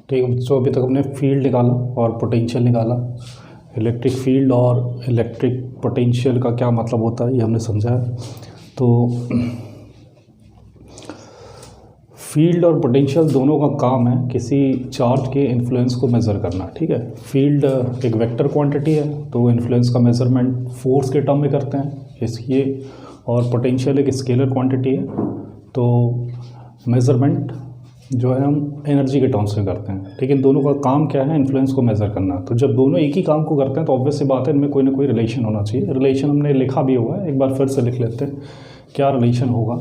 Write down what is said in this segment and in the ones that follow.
ठीक है। तो अभी तक हमने फील्ड निकाला और पोटेंशियल निकाला। इलेक्ट्रिक फील्ड और इलेक्ट्रिक पोटेंशियल का क्या मतलब होता है ये हमने समझा है। तो फील्ड और पोटेंशियल दोनों का काम है किसी चार्ज के इन्फ्लुएंस को मेज़र करना। ठीक है। फील्ड एक वेक्टर क्वांटिटी है तो इन्फ्लुएंस का मेज़रमेंट फोर्स के टर्म में करते हैं इसलिए, और पोटेंशियल एक स्केलर क्वांटिटी है तो मेज़रमेंट जो है हम एनर्जी के टर्म्स में करते हैं। लेकिन दोनों का काम क्या है, इन्फ्लुएंस को मेज़र करना। तो जब दोनों एक ही काम को करते हैं तो ऑब्वियस सी बात है इनमें कोई ना कोई रिलेशन होना चाहिए। रिलेशन हमने लिखा भी हुआ है, एक बार फिर से लिख लेते हैं। क्या रिलेशन होगा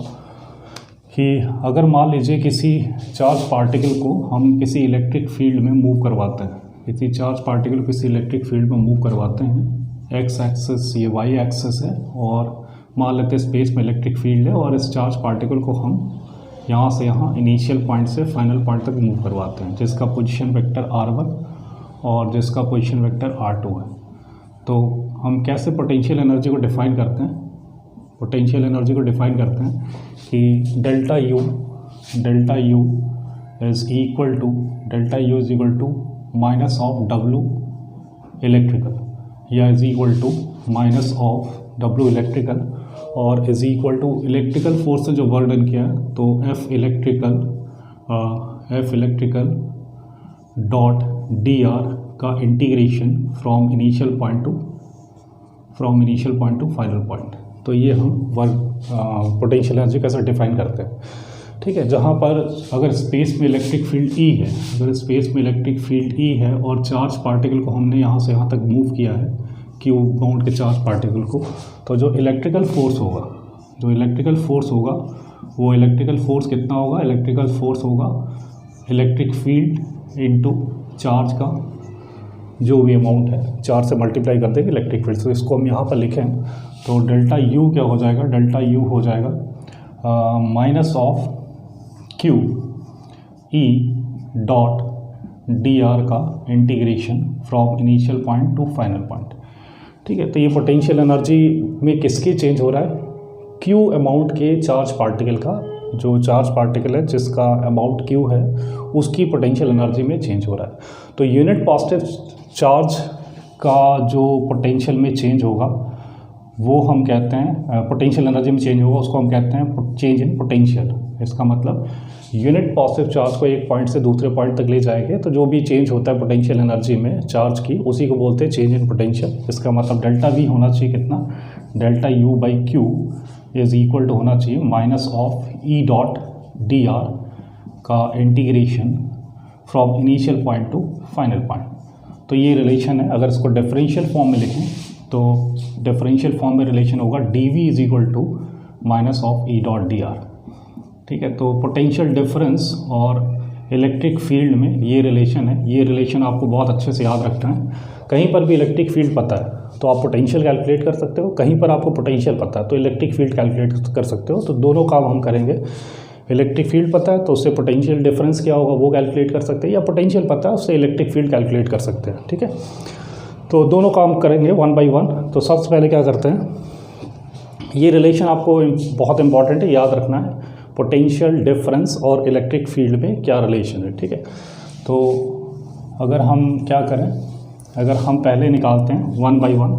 कि अगर मान लीजिए किसी चार्ज पार्टिकल को हम किसी इलेक्ट्रिक फील्ड में मूव करवाते हैं, किसी चार्ज पार्टिकल को किसी इलेक्ट्रिक फील्ड में मूव करवाते हैं, एक्स एक्सिस ये वाई एक्सिस है, और मान लेते हैं स्पेस में इलेक्ट्रिक फील्ड है, और इस चार्ज पार्टिकल को हम यहाँ से यहाँ इनिशियल पॉइंट से फाइनल पॉइंट तक मूव करवाते हैं, जिसका पोजीशन वेक्टर r1 और जिसका पोजीशन वेक्टर r2 है। तो हम कैसे पोटेंशियल एनर्जी को डिफ़ाइन करते हैं? पोटेंशियल एनर्जी को डिफ़ाइन करते हैं कि delta U is equal to minus of W electrical, या is equal to minus of W electrical, और is equal to electrical force से जो वर्क डन किया है तो F electrical dot D R का integration from initial point to final point. तो ये हम वर्क पोटेंशियल एनर्जी कैसे डिफाइन करते हैं। ठीक है। जहाँ पर अगर स्पेस में इलेक्ट्रिक फील्ड ई है, और चार्ज पार्टिकल को हमने यहाँ से यहाँ तक मूव किया है क्यू बाउंड के चार्ज पार्टिकल को, तो जो इलेक्ट्रिकल फोर्स होगा वो इलेक्ट्रिकल फोर्स कितना होगा? इलेक्ट्रिकल फोर्स होगा इलेक्ट्रिक फील्ड इनटू चार्ज का जो भी अमाउंट है, चार्ज से मल्टीप्लाई कर देंगे इलेक्ट्रिक फील्ड। तो इसको हम यहाँ पर लिखें तो डेल्टा यू क्या हो जाएगा? डेल्टा यू हो जाएगा minus of Q E dot D R का integration from initial point to final point. ठीक है। तो ये पोटेंशियल एनर्जी में किसके चेंज हो रहा है? क्यू अमाउंट के चार्ज पार्टिकल का, जो चार्ज पार्टिकल है जिसका अमाउंट क्यू है उसकी पोटेंशियल एनर्जी में चेंज हो रहा है। तो यूनिट पॉजिटिव चार्ज का जो पोटेंशियल में चेंज होगा वो हम कहते हैं, पोटेंशियल एनर्जी में चेंज होगा उसको हम कहते हैं चेंज इन पोटेंशियल। इसका मतलब यूनिट पॉजिटिव चार्ज को एक पॉइंट से दूसरे पॉइंट तक ले जाएंगे तो जो भी चेंज होता है पोटेंशियल एनर्जी में चार्ज की, उसी को बोलते हैं चेंज इन पोटेंशियल। इसका मतलब डेल्टा वी होना चाहिए कितना? Delta U by Q is equal to होना चाहिए minus of E dot D R का integration from initial point to final point. तो ये रिलेशन है। अगर इसको डिफरेंशियल फॉर्म में लिखें तो डिफरेंशियल फॉर्म में रिलेशन होगा D V is equal to minus of E dot D R. ठीक है। तो पोटेंशियल डिफरेंस और इलेक्ट्रिक फील्ड में ये रिलेशन है। ये रिलेशन आपको बहुत अच्छे से याद रखना है। कहीं पर भी इलेक्ट्रिक फील्ड पता है तो आप पोटेंशियल कैलकुलेट कर सकते हो, कहीं पर आपको पोटेंशियल पता है तो इलेक्ट्रिक फील्ड कैलकुलेट कर सकते हो। तो दोनों काम हम करेंगे। इलेक्ट्रिक फील्ड पता है तो उससे पोटेंशियल डिफरेंस क्या होगा वो कैलकुलेट कर सकते हैं, या पोटेंशियल पता है उससे इलेक्ट्रिक फील्ड कैलकुलेट कर सकते हैं। ठीक है। तो दोनों काम करेंगे वन बाई वन। तो सबसे पहले क्या करते हैं, ये रिलेशन आपको बहुत इंपॉर्टेंट है, याद रखना है। पोटेंशियल डिफरेंस और इलेक्ट्रिक फील्ड में क्या रिलेशन है। ठीक है। तो अगर हम क्या करें, अगर हम पहले निकालते हैं वन बाई वन,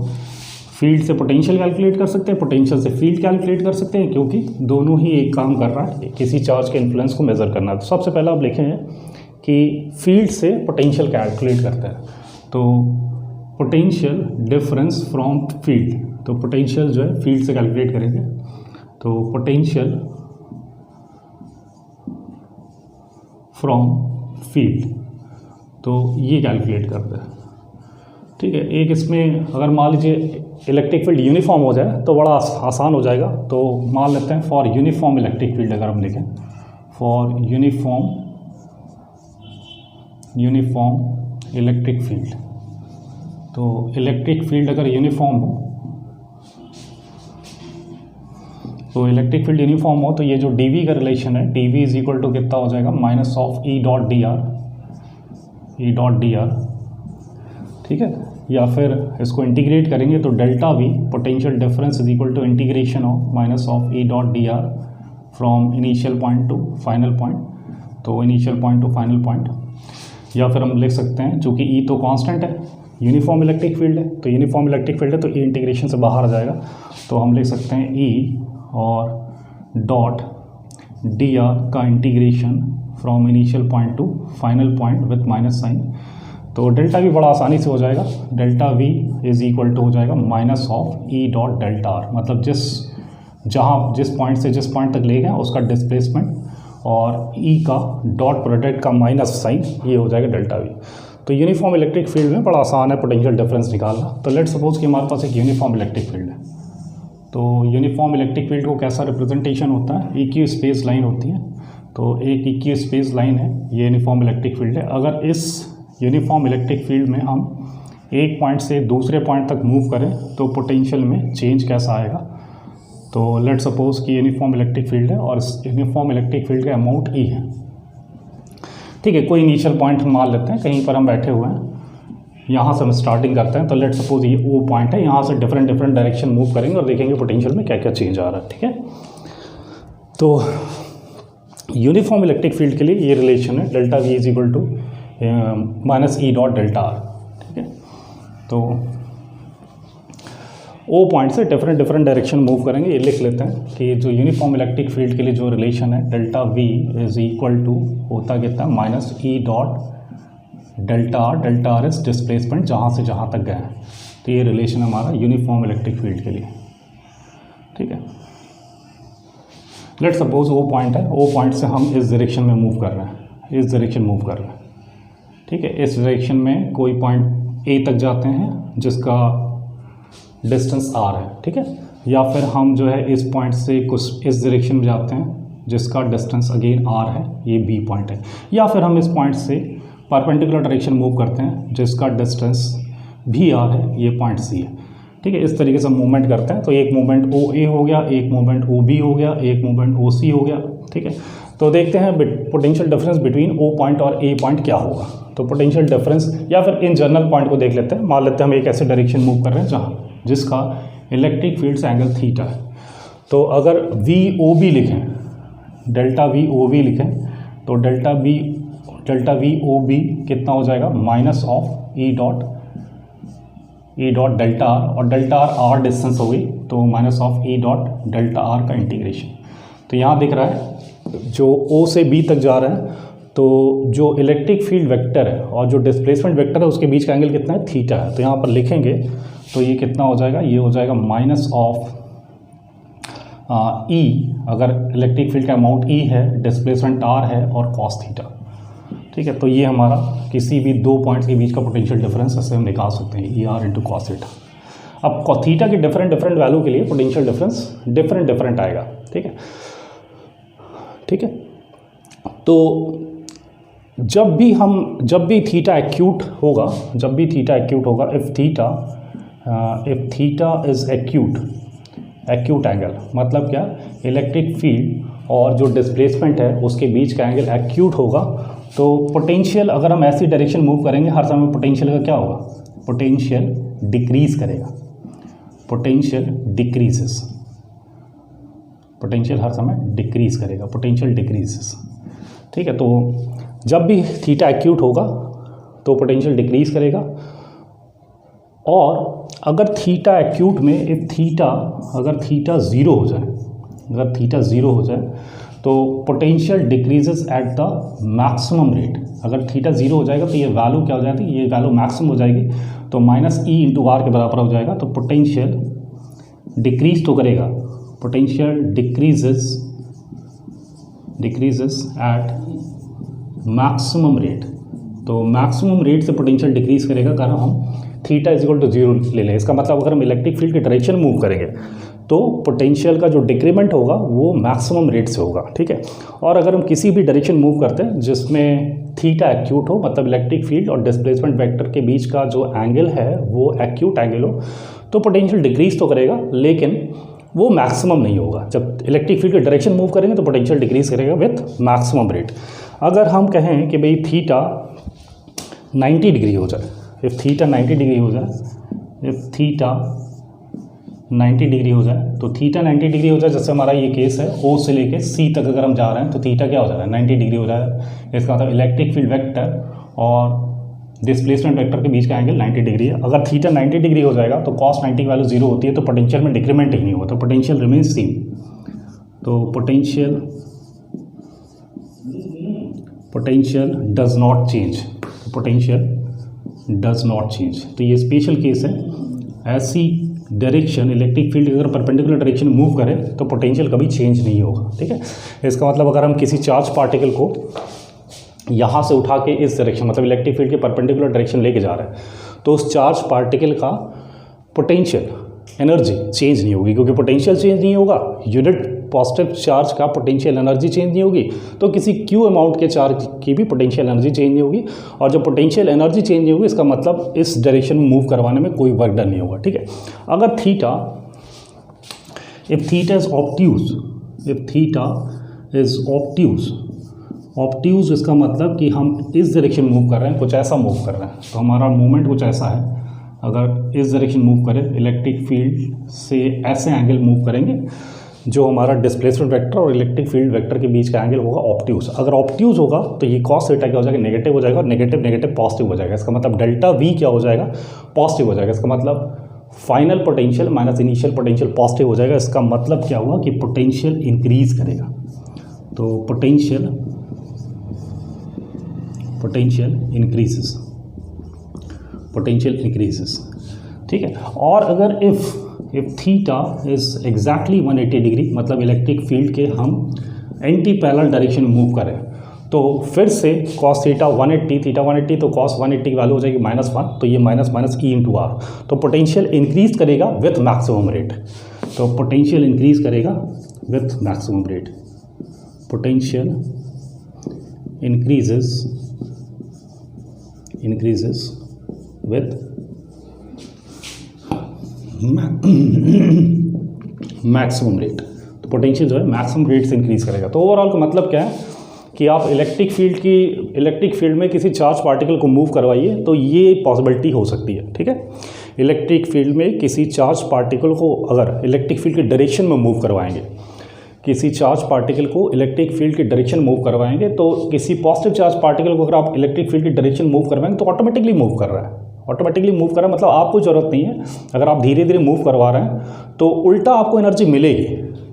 फील्ड से पोटेंशियल कैलकुलेट कर सकते हैं, पोटेंशियल से फील्ड कैलकुलेट कर सकते हैं, क्योंकि दोनों ही एक काम कर रहा है, किसी चार्ज के इन्फ्लुएंस को मेज़र करना है। तो सबसे पहले आप लिखें कि फील्ड से पोटेंशियल कैलकुलेट करते हैं तो पोटेंशियल डिफरेंस फ्रॉम फील्ड, तो पोटेंशियल जो है फील्ड से कैलकुलेट करेंगे। तो पोटेंशियल फ्रॉम फील्ड, तो ये कैलकुलेट करते हैं। ठीक है। एक इसमें अगर मान लीजिए इलेक्ट्रिक फील्ड यूनिफॉर्म हो जाए तो बड़ा आसान हो जाएगा। तो मान लेते हैं फॉर यूनिफॉर्म इलेक्ट्रिक फील्ड, अगर हम लिखें फॉर यूनिफॉर्म इलेक्ट्रिक फील्ड, तो इलेक्ट्रिक फील्ड अगर यूनिफॉर्म हो तो इलेक्ट्रिक फील्ड यूनिफॉर्म हो तो ये जो डी वी का रिलेशन है, D V is equal to कितना हो जाएगा? Minus of E dot D R. ठीक है। या फिर इसको इंटीग्रेट करेंगे तो delta V potential difference is equal to integration of minus of E dot D R from initial point to final point. तो initial point to final point या फिर हम लिख सकते हैं, चूँकि ई तो कांस्टेंट है, यूनिफॉर्म इलेक्ट्रिक फील्ड है, तो यूनिफॉर्म इलेक्ट्रिक फील्ड है तो ई इंटीग्रेशन से बाहर आ जाएगा, तो हम लिख सकते हैं ई और डॉट डी आर का integration from initial point to final point with minus sign. तो डेल्टा वी बड़ा आसानी से हो जाएगा, delta V is equal to हो जाएगा minus of E dot delta R, मतलब जिस पॉइंट से जिस पॉइंट तक ले गए उसका डिस्प्लेसमेंट और ई का डॉट प्रोडक्ट का माइनस साइन, ये हो जाएगा डेल्टा वी। तो यूनिफॉर्म इलेक्ट्रिक फील्ड में बड़ा आसान है पोटेंशियल डिफरेंस निकालना। तो लेट्स सपोज कि हमारे पास एक यूनिफॉर्म इलेक्ट्रिक फील्ड है, तो यूनिफॉर्म इलेक्ट्रिक फील्ड को कैसा रिप्रेजेंटेशन होता है, इक्यू स्पेस लाइन होती है, तो एक इक्यू स्पेस लाइन है, ये यूनिफॉर्म इलेक्ट्रिक फील्ड है। अगर इस यूनिफॉर्म इलेक्ट्रिक फील्ड में हम एक पॉइंट से दूसरे पॉइंट तक मूव करें तो पोटेंशियल में चेंज कैसा आएगा। तो लेट्स सपोज कि यूनिफॉर्म इलेक्ट्रिक फील्ड है और इस यूनिफॉर्म इलेक्ट्रिक फील्ड का अमाउंट ई है, ठीक है। कोई इनिशियल पॉइंट हम मान लेते हैं, कहीं पर हम बैठे हुए हैं, यहाँ से हम स्टार्टिंग करते हैं, तो लेट्स सपोज ये वो पॉइंट है, यहाँ से डिफरेंट डायरेक्शन मूव करेंगे और देखेंगे पोटेंशियल में क्या क्या चेंज आ रहा है, ठीक है। तो यूनिफॉर्म इलेक्ट्रिक फील्ड के लिए ये रिलेशन है, delta V is equal to minus E dot delta R, ठीक है। तो ओ पॉइंट से डिफरेंट डायरेक्शन मूव करेंगे, ये लिख लेते हैं कि जो यूनिफॉर्म इलेक्ट्रिक फील्ड के लिए जो रिलेशन है, delta V is equal to होता कितना है minus E dot delta R is displacement जहाँ से जहाँ तक गए हैं। तो ये रिलेशन हमारा यूनिफॉर्म इलेक्ट्रिक फील्ड के लिए, ठीक है। लेट सपोज ओ पॉइंट है, ओ पॉइंट से हम इस डायरेक्शन में मूव कर रहे हैं, इस डायरेक्शन मूव कर रहे हैं, ठीक है। इस डायरेक्शन में कोई पॉइंट ए तक जाते हैं जिसका डिस्टेंस आर है, ठीक है। या फिर हम जो है इस पॉइंट से कुछ इस डायरेक्शन में जाते हैं जिसका डिस्टेंस अगेन आर है, ये बी पॉइंट है। या फिर हम इस पॉइंट से परपेंडिकुलर डायरेक्शन मूव करते हैं जिसका डिस्टेंस भी आर है, ये पॉइंट सी है, ठीक है। इस तरीके से मूवमेंट करते हैं, तो एक मूवमेंट ओ ए हो गया, एक मूवमेंट ओ बी हो गया, एक मूवमेंट ओ सी हो गया, ठीक है। तो देखते हैं potential difference between O point और ए पॉइंट क्या होगा। तो पोटेंशियल डिफरेंस, या फिर इन जनरल पॉइंट को देख लेते हैं, मान लेते हैं हम एक ऐसे डायरेक्शन मूव कर रहे हैं जहाँ जिसका इलेक्ट्रिक फील्ड से एंगल थीटा है। तो अगर वी ओ बी लिखें, डेल्टा वी ओ बी लिखें, तो डेल्टा वी ओ बी कितना हो जाएगा minus of E dot delta R, और डेल्टा आर डिस्टेंस हो गई, तो minus of E dot delta are का इंटीग्रेशन। तो यहाँ दिख रहा है जो ओ से बी तक जा रहा है, तो जो इलेक्ट्रिक फील्ड वेक्टर है और जो डिस्प्लेसमेंट वेक्टर है उसके बीच का एंगल कितना है, थीटा है। तो यहाँ पर लिखेंगे तो ये कितना हो जाएगा, ये हो जाएगा माइनस ऑफ ई, अगर इलेक्ट्रिक फील्ड का अमाउंट ई है, डिस्प्लेसमेंट आर है और कॉस थीटा, ठीक है। तो ये हमारा किसी भी दो पॉइंट्स के बीच का पोटेंशियल डिफरेंस ऐसे हम निकाल सकते हैं, E R into cos theta. अब थीटा के डिफरेंट वैल्यू के लिए पोटेंशियल डिफरेंस डिफरेंट आएगा, ठीक है, ठीक है। तो जब भी थीटा एक्यूट होगा, if theta is acute angle, मतलब क्या, इलेक्ट्रिक फील्ड और जो डिस्प्लेसमेंट है उसके बीच का एंगल एक्यूट होगा, तो पोटेंशियल अगर हम ऐसी डायरेक्शन मूव करेंगे हर समय पोटेंशियल का क्या होगा, पोटेंशियल डिक्रीज करेगा, पोटेंशियल हर समय डिक्रीज करेगा, पोटेंशियल डिक्रीजेस, ठीक है। तो जब भी थीटा एक्यूट होगा तो पोटेंशियल डिक्रीज करेगा, और अगर थीटा एक्यूट में अगर थीटा ज़ीरो हो जाए तो potential decreases at the maximum rate. अगर थीटा ज़ीरो हो जाएगा तो ये वैल्यू क्या हो जाएगी, ये वैल्यू मैक्सिमम हो जाएगी, तो माइनस ई इंटू आर के बराबर हो जाएगा। तो पोटेंशियल डिक्रीज तो करेगा, potential decreases at maximum rate. तो मैक्सिमम रेट से पोटेंशियल डिक्रीज करेगा अगर हम theta is equal to zero ले लें। इसका मतलब अगर हम इलेक्ट्रिक फील्ड की डायरेक्शन मूव करेंगे तो पोटेंशियल का जो डिक्रीमेंट होगा वो मैक्सिमम रेट से होगा, ठीक है। और अगर हम किसी भी डायरेक्शन मूव करते हैं जिसमें थीटा एक्यूट हो, मतलब इलेक्ट्रिक फील्ड और डिस्प्लेसमेंट वेक्टर के बीच का जो एंगल है वो एक्यूट एंगल हो, तो पोटेंशियल डिक्रीज तो करेगा लेकिन वो मैक्सिमम नहीं होगा। जब इलेक्ट्रिक फील्ड की डायरेक्शन मूव करेंगे तो पोटेंशियल डिक्रीज करेगा विथ मैक्सिमम रेट। अगर हम कहें कि भाई थीटा 90 डिग्री हो जाए, इफ़ थीटा 90 डिग्री हो जाए, तो थीटा 90 डिग्री हो जाए, जैसे हमारा ये केस है ओ से लेके सी तक अगर हम जा रहे हैं तो थीटा क्या हो जा रहा है, 90 डिग्री हो जाएगा। इसका मतलब इलेक्ट्रिक फील्ड वेक्टर और डिस्प्लेसमेंट वेक्टर के बीच का एंगल 90 डिग्री है। अगर थीटा 90 डिग्री हो जाएगा तो कॉस 90 की वैल्यू 0 होती है, तो पोटेंशियल में डिक्रीमेंट ही नहीं होता, तो पोटेंशियल रिमेन्स सेम। तो potential does not change, potential does not change. तो ये स्पेशल केस है। ऐसी डायरेक्शन इलेक्ट्रिक फील्ड अगर परपेंडिकुलर डायरेक्शन मूव करे तो पोटेंशियल कभी चेंज नहीं होगा, ठीक है। इसका मतलब अगर हम किसी चार्ज पार्टिकल को यहाँ से उठा के इस डायरेक्शन, मतलब इलेक्ट्रिक फील्ड के परपेंडिकुलर डायरेक्शन लेके जा रहे हैं, तो उस चार्ज पार्टिकल का पोटेंशियल एनर्जी चेंज नहीं होगी, क्योंकि पोटेंशियल चेंज नहीं होगा, यूनिट पॉजिटिव चार्ज का पोटेंशियल एनर्जी चेंज नहीं होगी, तो किसी क्यू अमाउंट के चार्ज की भी पोटेंशियल एनर्जी चेंज नहीं होगी। और जब पोटेंशियल एनर्जी चेंज नहीं होगी, इसका मतलब इस डायरेक्शन में मूव करवाने में कोई वर्क डन नहीं होगा, ठीक है। अगर theta, if theta is obtuse, if theta is obtuse, इसका मतलब कि हम इस डायरेक्शन मूव कर रहे हैं, कुछ ऐसा मूव कर रहे हैं, तो हमारा मूवमेंट कुछ ऐसा है। अगर इस डायरेक्शन मूव करें, इलेक्ट्रिक फील्ड से ऐसे एंगल मूव करेंगे, जो हमारा डिस्प्लेसमेंट वेक्टर और इलेक्ट्रिक फील्ड वेक्टर के बीच का एंगल होगा ऑब्ट्यूज। अगर ऑब्ट्यूज होगा तो ये कॉस थीटा क्या हो जाएगा, नेगेटिव हो जाएगा, और नेगेटिव नेगेटिव पॉजिटिव हो जाएगा। इसका मतलब डेल्टा वी क्या हो जाएगा, पॉजिटिव हो जाएगा। इसका मतलब final potential minus initial potential positive हो जाएगा। इसका मतलब क्या हुआ कि पोटेंशियल इंक्रीज करेगा, तो पोटेंशियल इंक्रीजेस, ठीक है। और अगर if theta is exactly 180 degree, मतलब इलेक्ट्रिक फील्ड के हम एंटी पैरेलल डायरेक्शन में मूव करें, तो फिर से कॉस थीटा 180, तो कॉस 180 की वैल्यू हो जाएगी -1, तो ये minus minus E into R. तो पोटेंशियल इंक्रीज करेगा विथ मैक्सिमम रेट, तो पोटेंशियल इंक्रीज करेगा with maximum rate, potential increases with maximum rate. तो पोटेंशियल जो है मैक्सिमम रेट से इंक्रीज करेगा। तो ओवरऑल का मतलब क्या है कि आप इलेक्ट्रिक फील्ड में किसी चार्ज पार्टिकल को मूव करवाइए तो ये पॉसिबिलिटी हो सकती है, ठीक है। इलेक्ट्रिक फील्ड में किसी चार्ज पार्टिकल को अगर इलेक्ट्रिक फील्ड के डायरेक्शन में मूव करवाएंगे, किसी चार्ज पार्टिकल को इलेक्ट्रिक फील्ड की डायरेक्शन मूव करवाएंगे, तो किसी पॉजिटिव चार्ज पार्टिकल को अगर आप इलेक्ट्रिक फील्ड की डायरेक्शन मूव करवाएंगे तो ऑटोमेटिकली मूव कर रहा है, मतलब आपको ज़रूरत नहीं है। अगर आप धीरे धीरे मूव करवा रहे हैं तो उल्टा आपको एनर्जी मिलेगी,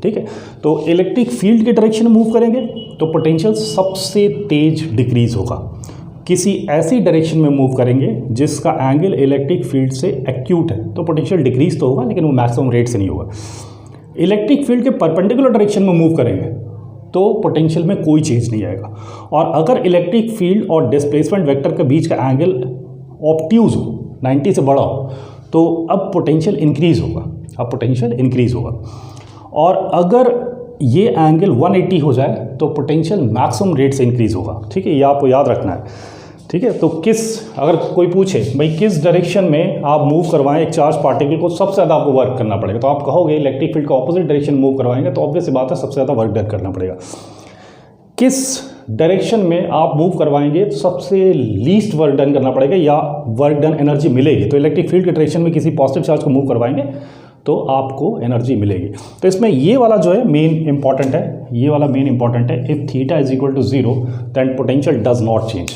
ठीक है। तो इलेक्ट्रिक फील्ड की डायरेक्शन में मूव करेंगे तो पोटेंशियल सबसे तेज डिक्रीज होगा। किसी ऐसी डायरेक्शन में मूव करेंगे जिसका एंगल इलेक्ट्रिक फील्ड से एक्यूट है, तो पोटेंशियल डिक्रीज तो होगा, लेकिन वो मैक्सिमम रेट से नहीं होगा। इलेक्ट्रिक फील्ड के परपेंडिकुलर डायरेक्शन में मूव करेंगे तो पोटेंशियल में कोई चेंज नहीं आएगा। और अगर इलेक्ट्रिक फील्ड और डिस्प्लेसमेंट वेक्टर के बीच का एंगल ऑब्ट्यूज हो, 90 से बड़ा हो, तो अब पोटेंशियल इंक्रीज होगा। और अगर ये एंगल 180 हो जाए तो पोटेंशियल मैक्सिमम रेट से इंक्रीज होगा, ठीक है। ये आपको याद रखना है, ठीक है। तो अगर कोई पूछे भाई किस डायरेक्शन में आप मूव करवाएं एक चार्ज पार्टिकल को, सबसे ज़्यादा आपको वर्क करना पड़ेगा, तो आप कहोगे इलेक्ट्रिक फील्ड का ऑपोजिट डायरेक्शन मूव करवाएंगे, तो ऑब्वियस बात है सबसे ज़्यादा वर्क डन करना पड़ेगा। किस डायरेक्शन में आप मूव करवाएंगे तो सबसे लीस्ट वर्क डन करना पड़ेगा या वर्क डन एनर्जी मिलेगी। तो इलेक्ट्रिक फील्ड के डायरेक्शन में किसी पॉजिटिव चार्ज को मूव करवाएंगे तो आपको एनर्जी मिलेगी। तो इसमें ये वाला जो है मेन इंपॉर्टेंट है, if theta is equal to 0 then potential does not change,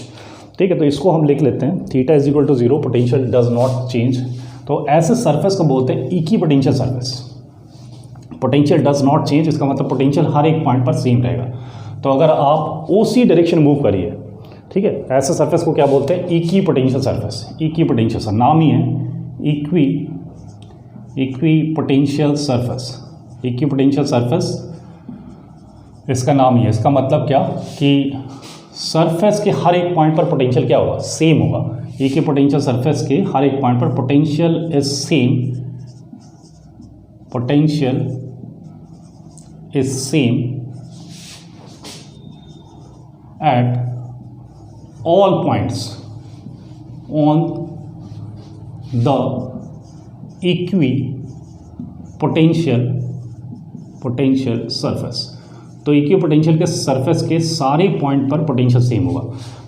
ठीक है। तो इसको हम लिख लेते हैं, theta is equal to 0 potential does not change. तो ऐसे सरफेस को बोलते हैं equipotential surface. Potential does not change, इसका मतलब पोटेंशियल हर एक पॉइंट पर सेम रहेगा। तो अगर आप ओसी डायरेक्शन मूव करिए, ठीक है, ऐसे सरफेस को क्या बोलते हैं, इक्विपोटेंशियल सरफेस, नाम ही है इक्विपोटेंशियल सरफेस, इसका नाम ही है। इसका मतलब क्या कि सरफेस के हर एक पॉइंट पर पोटेंशियल क्या होगा, सेम होगा। इक्विपोटेंशियल सरफेस के हर एक पॉइंट पर potential is same at all points on the potential surface। तो इक्विपोटेंशियल के सरफेस के सारे पॉइंट पर पोटेंशियल सेम होगा।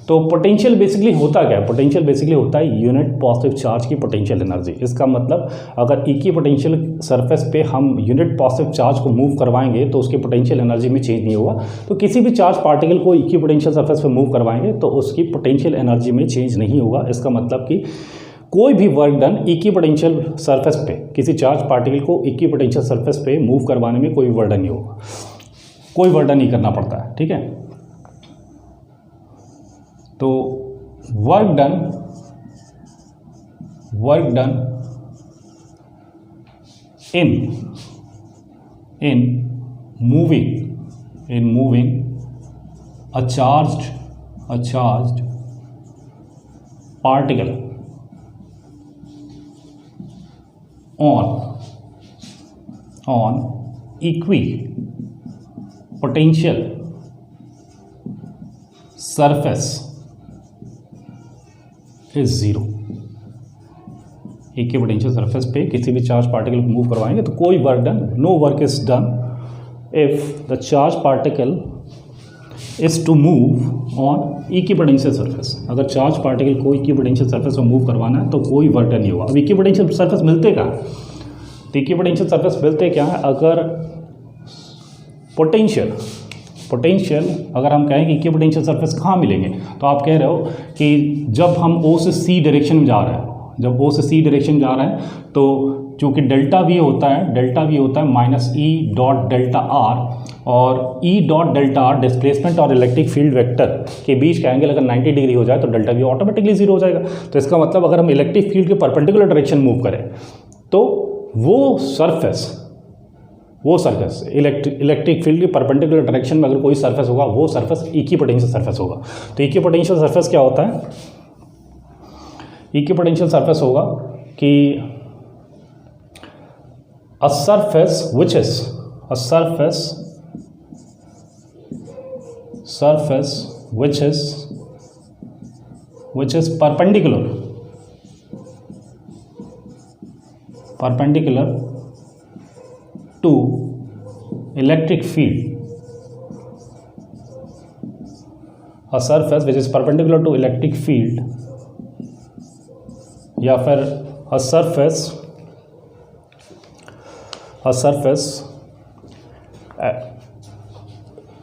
तो पोटेंशियल बेसिकली होता क्या है? पोटेंशियल बेसिकली होता है यूनिट पॉजिटिव चार्ज की पोटेंशियल एनर्जी। इसका मतलब अगर इक्विपोटेंशियल सरफेस पे हम यूनिट पॉजिटिव चार्ज को मूव करवाएंगे तो उसकी पोटेंशियल एनर्जी में चेंज नहीं होगा। तो किसी भी चार्ज पार्टिकल को इक्विपोटेंशियल सरफेस पे मूव करवाएंगे तो उसकी पोटेंशियल एनर्जी में चेंज नहीं होगा। इसका मतलब कि कोई भी वर्क डन इक्विपोटेंशियल सरफेस पे, किसी चार्ज पार्टिकल को इक्विपोटेंशियल सरफेस पे मूव करवाने में कोई वर्क डन नहीं होगा, कोई वर्क डन नहीं करना पड़ता है। ठीक है, तो work done in moving a charged particle on equipotential surface is zero। Equipotential surface पे किसी भी चार्ज पार्टिकल को मूव करवाएंगे तो कोई work done, no work is done if the charge particle is to move on equipotential surface. अगर charge particle को equipotential surface पर मूव करवाना है तो कोई वर्क डन नहीं होगा। अब इक्विपोटेंशियल सरफेस मिलते कहाँ? तो इक्विपोटेंशियल सरफेस मिलते क्या है? अगर पोटेंशियल अगर हम कहें कि इक्विपोटेंशियल सरफेस कहाँ मिलेंगे, तो आप कह रहे हो कि जब हम ओ से सी डायरेक्शन में जा रहे हैं, जब ओ से सी डायरेक्शन जा रहे हैं तो चूँकि डेल्टा वी होता है minus E dot delta R, और E dot delta R displacement और इलेक्ट्रिक फील्ड वेक्टर के बीच का एंगल अगर 90 डिग्री हो जाए तो डेल्टा वी ऑटोमेटिकली जीरो हो जाएगा। तो इसका मतलब अगर हम इलेक्ट्रिक फील्ड के परपेंडिकुलर डायरेक्शन मूव करें तो वो सरफेस इलेक्ट्रिक फील्ड के परपेंडिकुलर डायरेक्शन में अगर कोई सरफेस होगा वो सरफेस इक्विपोटेंशियल सरफेस होगा। तो इक्विपोटेंशियल सरफेस क्या होता है? इक्विपोटेंशियल सरफेस होगा कि a surface which is perpendicular to electric field, a surface which is perpendicular to electric field, या फिर a surface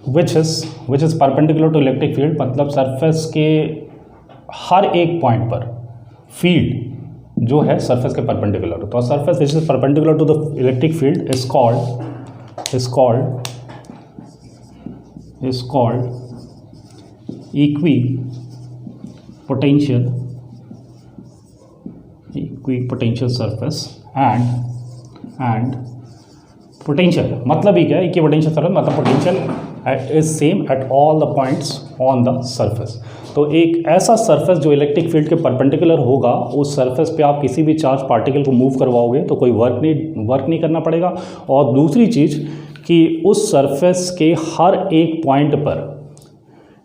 which is perpendicular to electric field, मतलब सरफेस के हर एक पॉइंट पर फील्ड जो है सरफेस के परपेंडिकुलर। तो surface which is perpendicular to the electric field is called equipotential surface and potential मतलब ही क्या है? इक्विपोटेंशियल सरफेस मतलब potential is same at all the points on the surface. तो एक ऐसा सरफेस जो इलेक्ट्रिक फील्ड के परपेंडिकुलर होगा, उस सरफेस पे आप किसी भी चार्ज पार्टिकल को मूव करवाओगे तो कोई वर्क नहीं करना पड़ेगा। और दूसरी चीज़ कि उस सरफेस के हर एक पॉइंट पर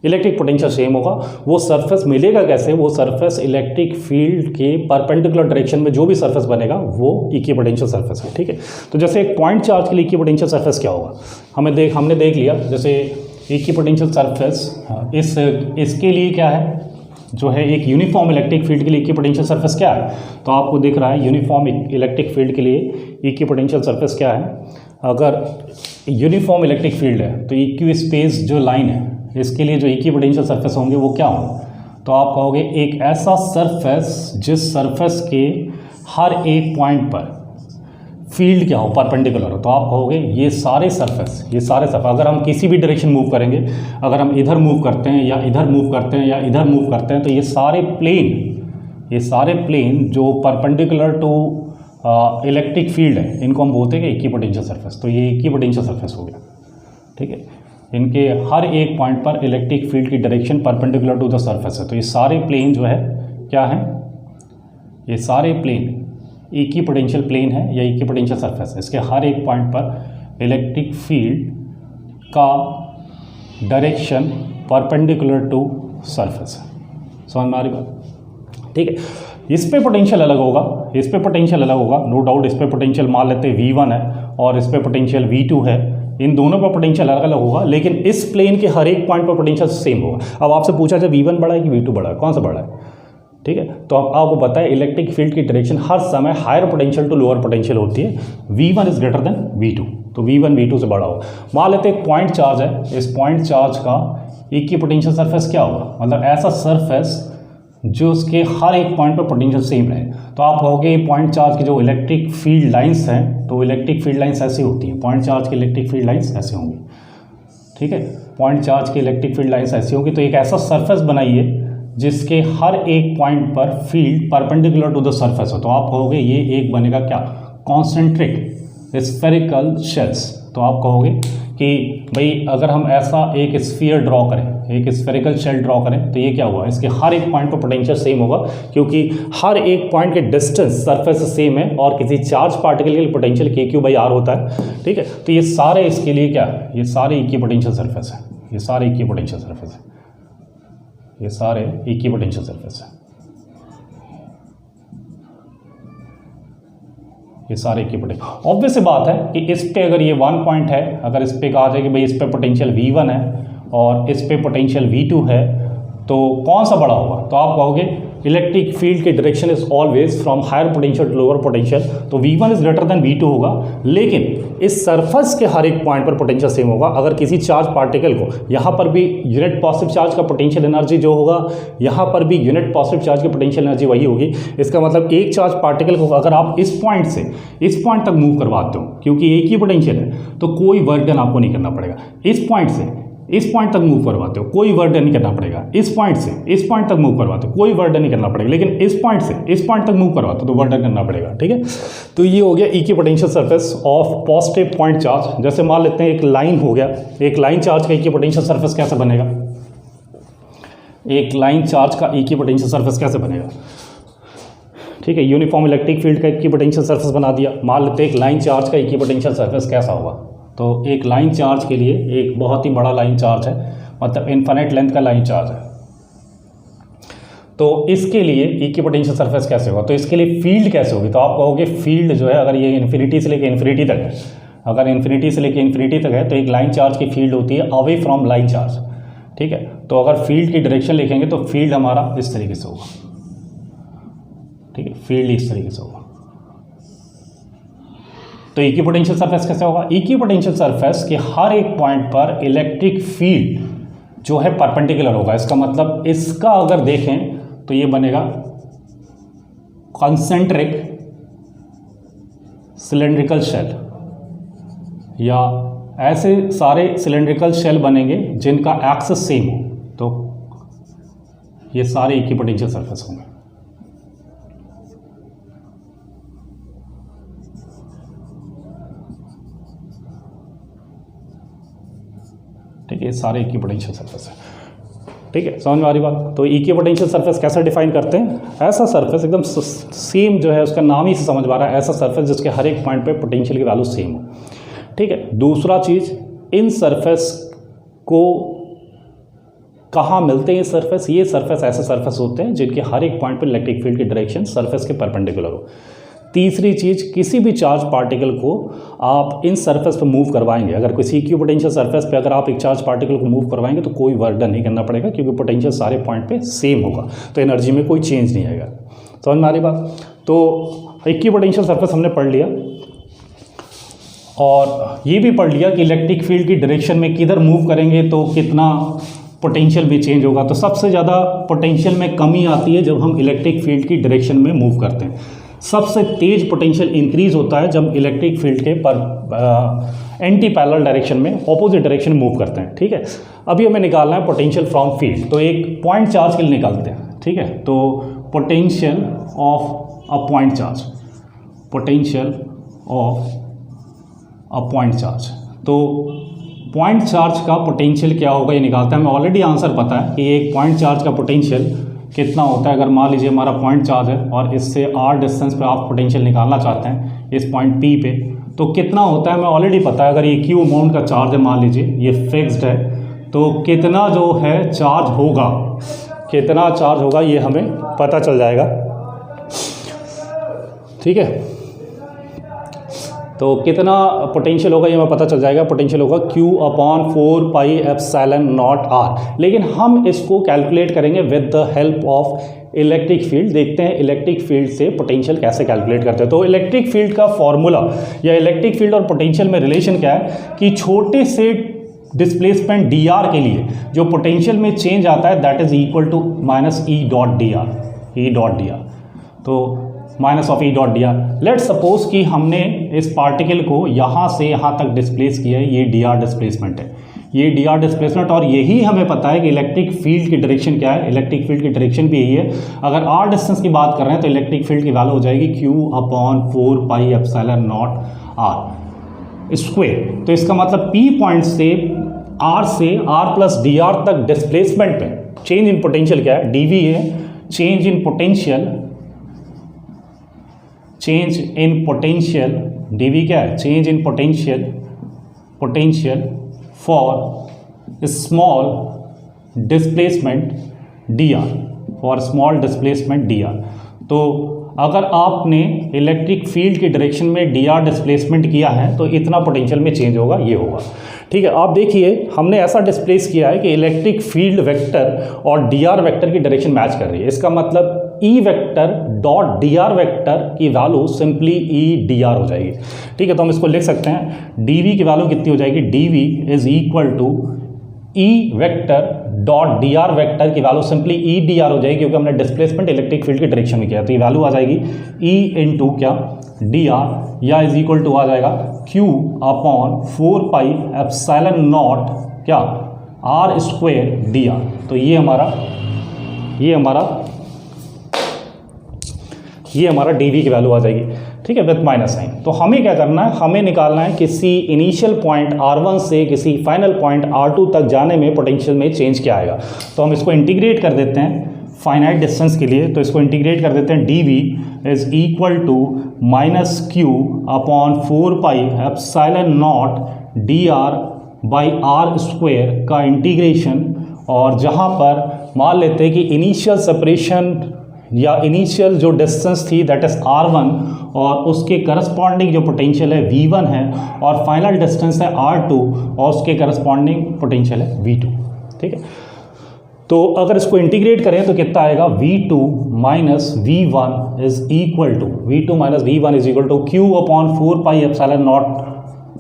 इलेक्ट्रिक पोटेंशियल सेम होगा। वो सरफेस मिलेगा कैसे? वो सरफेस इलेक्ट्रिक फील्ड के परपेंडिकुलर डायरेक्शन में जो भी सरफेस बनेगा वो इक्विपोटेंशियल सरफेस है। ठीक है, तो जैसे एक पॉइंट चार्ज के लिए इक्विपोटेंशियल सरफेस क्या होगा हमने देख लिया। जैसे इक्विपोटेंशियल सरफेस इसके लिए क्या है, जो है एक यूनिफॉर्म इलेक्ट्रिक फील्ड के लिए इक्विपोटेंशियल सरफेस क्या है? तो आपको दिख रहा है यूनिफॉर्म इलेक्ट्रिक फील्ड के लिए इक्विपोटेंशियल सरफेस क्या है। अगर यूनिफॉर्म इलेक्ट्रिक फील्ड है तो इक्वी स्पेस जो लाइन है इसके लिए जो इक्विपोटेंशियल सरफेस होंगे वो क्या होंगे? तो आप कहोगे एक ऐसा सरफेस जिस सरफेस के हर एक पॉइंट पर फील्ड क्या हो, परपेंडिकुलर हो। तो आप कहोगे ये सारे सरफेस अगर हम किसी भी डायरेक्शन मूव करेंगे, अगर हम इधर मूव करते हैं या इधर मूव करते हैं या इधर मूव करते हैं, तो ये सारे प्लेन जो परपेंडिकुलर टू इलेक्ट्रिक फील्ड है इनको हम बोलते हैं इक्विपोटेंशियल सरफेस। तो ये इक्विपोटेंशियल सरफेस हो गया। ठीक है, इनके हर एक पॉइंट पर इलेक्ट्रिक फील्ड की direction perpendicular to the surface है। तो ये सारे प्लेन जो है क्या है? ये सारे प्लेन इक्विपोटेंशियल प्लेन है या इक्विपोटेंशियल सरफेस है। इसके हर एक पॉइंट पर इलेक्ट्रिक फील्ड का डायरेक्शन परपेंडिकुलर टू सरफेस है। समझ में आ रही बात? ठीक है, इस पे पोटेंशियल अलग होगा, नो डाउट। इस पे पोटेंशियल मान लेते हैं V1 है और इस पे पोटेंशियल V2 है, इन दोनों पर पोटेंशियल अलग अलग होगा, लेकिन इस प्लेन के हर एक पॉइंट पर पोटेंशियल सेम होगा। अब आपसे पूछा जाए V1 बड़ा है कि V2 बड़ा है, कौन सा बड़ा है? ठीक है, तो अब आपको पता है इलेक्ट्रिक फील्ड की डायरेक्शन हर समय higher potential to lower potential होती है। V1 is greater then V2, तो V1 V2 से बड़ा होगा। मान लेते हैं एक पॉइंट चार्ज है, इस पॉइंट चार्ज का इक्विपोटेंशियल सरफेस क्या होगा, मतलब ऐसा सरफेस जो उसके हर एक पॉइंट पर पोटेंशियल सेम रहे। तो आप कहोगे पॉइंट चार्ज की जो इलेक्ट्रिक फील्ड लाइंस हैं, तो इलेक्ट्रिक फील्ड लाइंस ऐसी होती हैं, पॉइंट चार्ज की इलेक्ट्रिक फील्ड लाइंस ऐसे होंगी। ठीक है, पॉइंट चार्ज की इलेक्ट्रिक फील्ड लाइंस ऐसी होंगी। तो एक ऐसा सरफेस बनाइए जिसके हर एक पॉइंट पर field perpendicular to the surface हो। तो आप कहोगे ये एक बनेगा क्या, कॉन्सेंट्रिक स्फेरिकल शेल्स। तो आप कहोगे कि भाई अगर हम ऐसा एक स्फीयर ड्रॉ करें, एक स्फेरिकल शेल ड्रॉ करें, तो ये क्या हुआ, इसके हर एक पॉइंट पर पोटेंशियल सेम होगा, क्योंकि हर एक पॉइंट के डिस्टेंस सरफेस से सेम है और किसी चार्ज पार्टिकल के लिए पोटेंशियल KQ/R होता है। ठीक है, तो ये सारे इसके लिए क्या है, ये सारे इक्विपोटेंशियल सरफेस है, ये सारे इक्विपोटेंशियल सरफेस है, ये सारे इक्विपोटेंशियल सरफेस है, ये सारे इक्विपोटेंशियल। ऑब्वियस बात है कि इस पे अगर ये 1 पॉइंट है, अगर इस पे कहा जाए कि भाई इस पे पोटेंशियल V1 है और इस पे पोटेंशियल V2 है, तो कौन सा बड़ा होगा? तो आप कहोगे इलेक्ट्रिक फील्ड की direction is always from higher potential to lower potential, तो V1 is greater then V2 होगा। लेकिन इस सरफेस के हर एक पॉइंट पर पोटेंशियल सेम होगा। अगर किसी चार्ज पार्टिकल को यहाँ पर भी यूनिट पॉजिटिव चार्ज का पोटेंशियल एनर्जी जो होगा, यहाँ पर भी यूनिट पॉजिटिव चार्ज की पोटेंशियल एनर्जी वही होगी। इसका मतलब एक चार्ज पार्टिकल को अगर आप इस पॉइंट से इस पॉइंट तक मूव करवाते हो, क्योंकि एक ही पोटेंशियल है, तो कोई वर्क डन आपको नहीं करना पड़ेगा। इस पॉइंट से इस पॉइंट तक मूव करवाते हो, कोई वर्क डन नहीं करना पड़ेगा। इस पॉइंट से इस पॉइंट तक मूव करवाते हो, कोई वर्क डन नहीं करना पड़ेगा। लेकिन इस पॉइंट से इस पॉइंट तक मूव करवाते हो तो वर्क डन करना पड़ेगा। ठीक है, तो ये हो गया equipotential surface of positive point charge. जैसे मान लेते हैं एक लाइन हो गया, एक लाइन चार्ज का इक्विपोटेंशियल सरफेस कैसे बनेगा, एक लाइन चार्ज का इक्विपोटेंशियल सरफेस कैसे बनेगा? ठीक है, यूनिफॉर्म इलेक्ट्रिक फील्ड का इक्विपोटेंशियल सरफेस बना दिया। मान लेते हैं एक लाइन चार्ज का इक्विपोटेंशियल सरफेस कैसा होगा। तो एक लाइन चार्ज के लिए एक बहुत ही बड़ा लाइन चार्ज है, मतलब इन्फिनिट लेंथ का लाइन चार्ज है, तो इसके लिए इक्विपोटेंशियल सरफेस कैसे होगा, तो इसके लिए फील्ड कैसे होगी? तो आप कहोगे फील्ड जो है, अगर ये इन्फिनिटी से लेकर इन्फिनिटी तक है, अगर इन्फिनिटी से लेकर इन्फिनिटी तक है, तो एक लाइन चार्ज की फील्ड होती है अवे फ्रॉम लाइन चार्ज। ठीक है, तो अगर फील्ड की डायरेक्शन लिखेंगे तो फील्ड हमारा इस तरीके से होगा। ठीक है, फील्ड इस तरीके से होगा। तो इक्विपोटेंशियल सरफेस कैसे होगा? इक्विपोटेंशियल सरफेस के हर एक पॉइंट पर इलेक्ट्रिक फील्ड जो है परपेंडिकुलर होगा। इसका मतलब इसका अगर देखें तो ये बनेगा कॉन्सेंट्रिक सिलेंड्रिकल शेल, या ऐसे सारे सिलेंड्रिकल शेल बनेंगे जिनका एक्सिस सेम हो, तो ये सारे इक्विपोटेंशियल सरफेस होंगे। ठीक है, ये सारे इक्विपोटेंशियल सरफेस है। ठीक है, समझ में आ रही बात? तो इक्विपोटेंशियल सरफेस कैसे डिफाइन करते हैं? ऐसा सरफेस एकदम सेम, जो है उसका नाम ही से समझ में आ रहा है, ऐसा सरफेस जिसके हर एक पॉइंट पे पोटेंशियल की वैल्यू सेम हो। ठीक है, दूसरा चीज़, इन सरफेस को कहाँ मिलते हैं? ये सरफेस ऐसे सरफेस होते हैं जिनके हर एक पॉइंट पर इलेक्ट्रिक फील्ड की डायरेक्शन सरफेस के परपेंडिकुलर हो। तीसरी चीज़, किसी भी चार्ज पार्टिकल को आप इन सरफेस पे मूव करवाएंगे, अगर किसी इक्विपोटेंशियल सरफेस पे अगर आप एक चार्ज पार्टिकल को मूव करवाएंगे तो कोई वर्क डन नहीं करना पड़ेगा, क्योंकि पोटेंशियल सारे पॉइंट पे सेम होगा, तो एनर्जी में कोई चेंज नहीं आएगा। समझ में आ रही बात? तो इक्विपोटेंशियल सरफेस हमने पढ़ लिया, और ये भी पढ़ लिया कि इलेक्ट्रिक फील्ड की डायरेक्शन में किधर मूव करेंगे तो कितना पोटेंशियल भी चेंज होगा। तो सबसे ज़्यादा पोटेंशियल में कमी आती है जब हम इलेक्ट्रिक फील्ड की डायरेक्शन में मूव करते हैं। सबसे तेज पोटेंशियल इंक्रीज होता है जब इलेक्ट्रिक फील्ड के एंटी पैरेलल डायरेक्शन में, ऑपोजिट डायरेक्शन में मूव करते हैं। ठीक है, अभी हमें निकालना है पोटेंशियल फ्रॉम फील्ड। तो एक पॉइंट चार्ज के लिए निकालते हैं। ठीक है, तो potential of a point charge, potential of a point charge. तो पॉइंट चार्ज का पोटेंशियल क्या होगा ये निकालते हैं। हमें ऑलरेडी आंसर पता है कि एक पॉइंट चार्ज का पोटेंशियल कितना होता है। अगर मान लीजिए हमारा पॉइंट चार्ज है और इससे r डिस्टेंस पे आप पोटेंशियल निकालना चाहते हैं इस पॉइंट P पे, तो कितना होता है हमें ऑलरेडी पता है। अगर ये Q अमाउंट का चार्ज है, मान लीजिए ये फिक्स्ड है, तो कितना जो है चार्ज होगा, कितना चार्ज होगा ये हमें पता चल जाएगा। ठीक है, तो कितना पोटेंशियल होगा ये हमें पता चल जाएगा। पोटेंशियल होगा Q/4πε0r, लेकिन हम इसको कैलकुलेट करेंगे with the help of electric field. देखते हैं इलेक्ट्रिक फील्ड से पोटेंशियल कैसे कैलकुलेट करते हैं। तो इलेक्ट्रिक फील्ड का फॉर्मूला या इलेक्ट्रिक फील्ड और पोटेंशियल में रिलेशन क्या है कि छोटे से डिस्प्लेसमेंट dr के लिए जो पोटेंशियल में चेंज आता है that is equal to -E.dr। तो -E.dr। लेट्स सपोज कि हमने इस पार्टिकल को यहाँ से यहाँ तक डिस्प्लेस किया है, ये dr डिस्प्लेसमेंट है, ये dr डिस्प्लेसमेंट, और यही हमें पता है कि इलेक्ट्रिक फील्ड की डायरेक्शन क्या है। इलेक्ट्रिक फील्ड की डायरेक्शन भी यही है। अगर r डिस्टेंस की बात कर रहे हैं तो इलेक्ट्रिक फील्ड की वैल्यू हो जाएगी Q/4πε0r²। तो इसका मतलब P पॉइंट से r प्लस dr तक डिस्प्लेसमेंट में चेंज इन पोटेंशियल क्या है, dv है। चेंज इन पोटेंशियल dv क्या है, change in potential for small displacement dr, तो अगर आपने इलेक्ट्रिक फील्ड की डायरेक्शन में dr डिस्प्लेसमेंट किया है तो इतना पोटेंशियल में चेंज होगा, ये होगा। ठीक है, आप देखिए हमने ऐसा डिस्प्लेस किया है कि इलेक्ट्रिक फील्ड वेक्टर और dr वेक्टर की डायरेक्शन मैच कर रही है। इसका मतलब E vector dot dr vector की वैल्यू सिंपली E dr हो जाएगी। ठीक है, तो हम इसको लिख सकते हैं dv की वैल्यू कितनी हो जाएगी, dv is equal to E vector dot dr vector की वैल्यू सिंपली E dr हो जाएगी, क्योंकि हमने डिस्प्लेसमेंट इलेक्ट्रिक फील्ड की डायरेक्शन में किया। तो ये वैल्यू आ जाएगी E इंटू क्या dr, या इज इक्वल टू आ जाएगा Q/4πε0 क्या r²dr। तो ये हमारा dv की वैल्यू आ जाएगी। ठीक है, विथ माइनस साइन। तो हमें क्या करना है, हमें निकालना है किसी इनिशियल पॉइंट r1 से किसी फाइनल पॉइंट r2 तक जाने में पोटेंशियल में चेंज क्या आएगा। तो हम इसको इंटीग्रेट कर देते हैं फाइनाइट डिस्टेंस के लिए। तो इसको इंटीग्रेट कर देते हैं, dv is equal to -Q/4πε0 dr/r² का इंटीग्रेशन। और जहाँ पर मान लेते हैं कि इनिशियल सेपरेशन या इनिशियल जो डिस्टेंस थी दैट इज r1 और उसके करस्पॉन्डिंग जो पोटेंशियल है v1 है, और फाइनल डिस्टेंस है r2 और उसके करस्पॉन्डिंग पोटेंशियल है v2। ठीक है, तो अगर इसको इंटीग्रेट करें तो कितना आएगा, v2 minus v1 is equal to Q/4πε0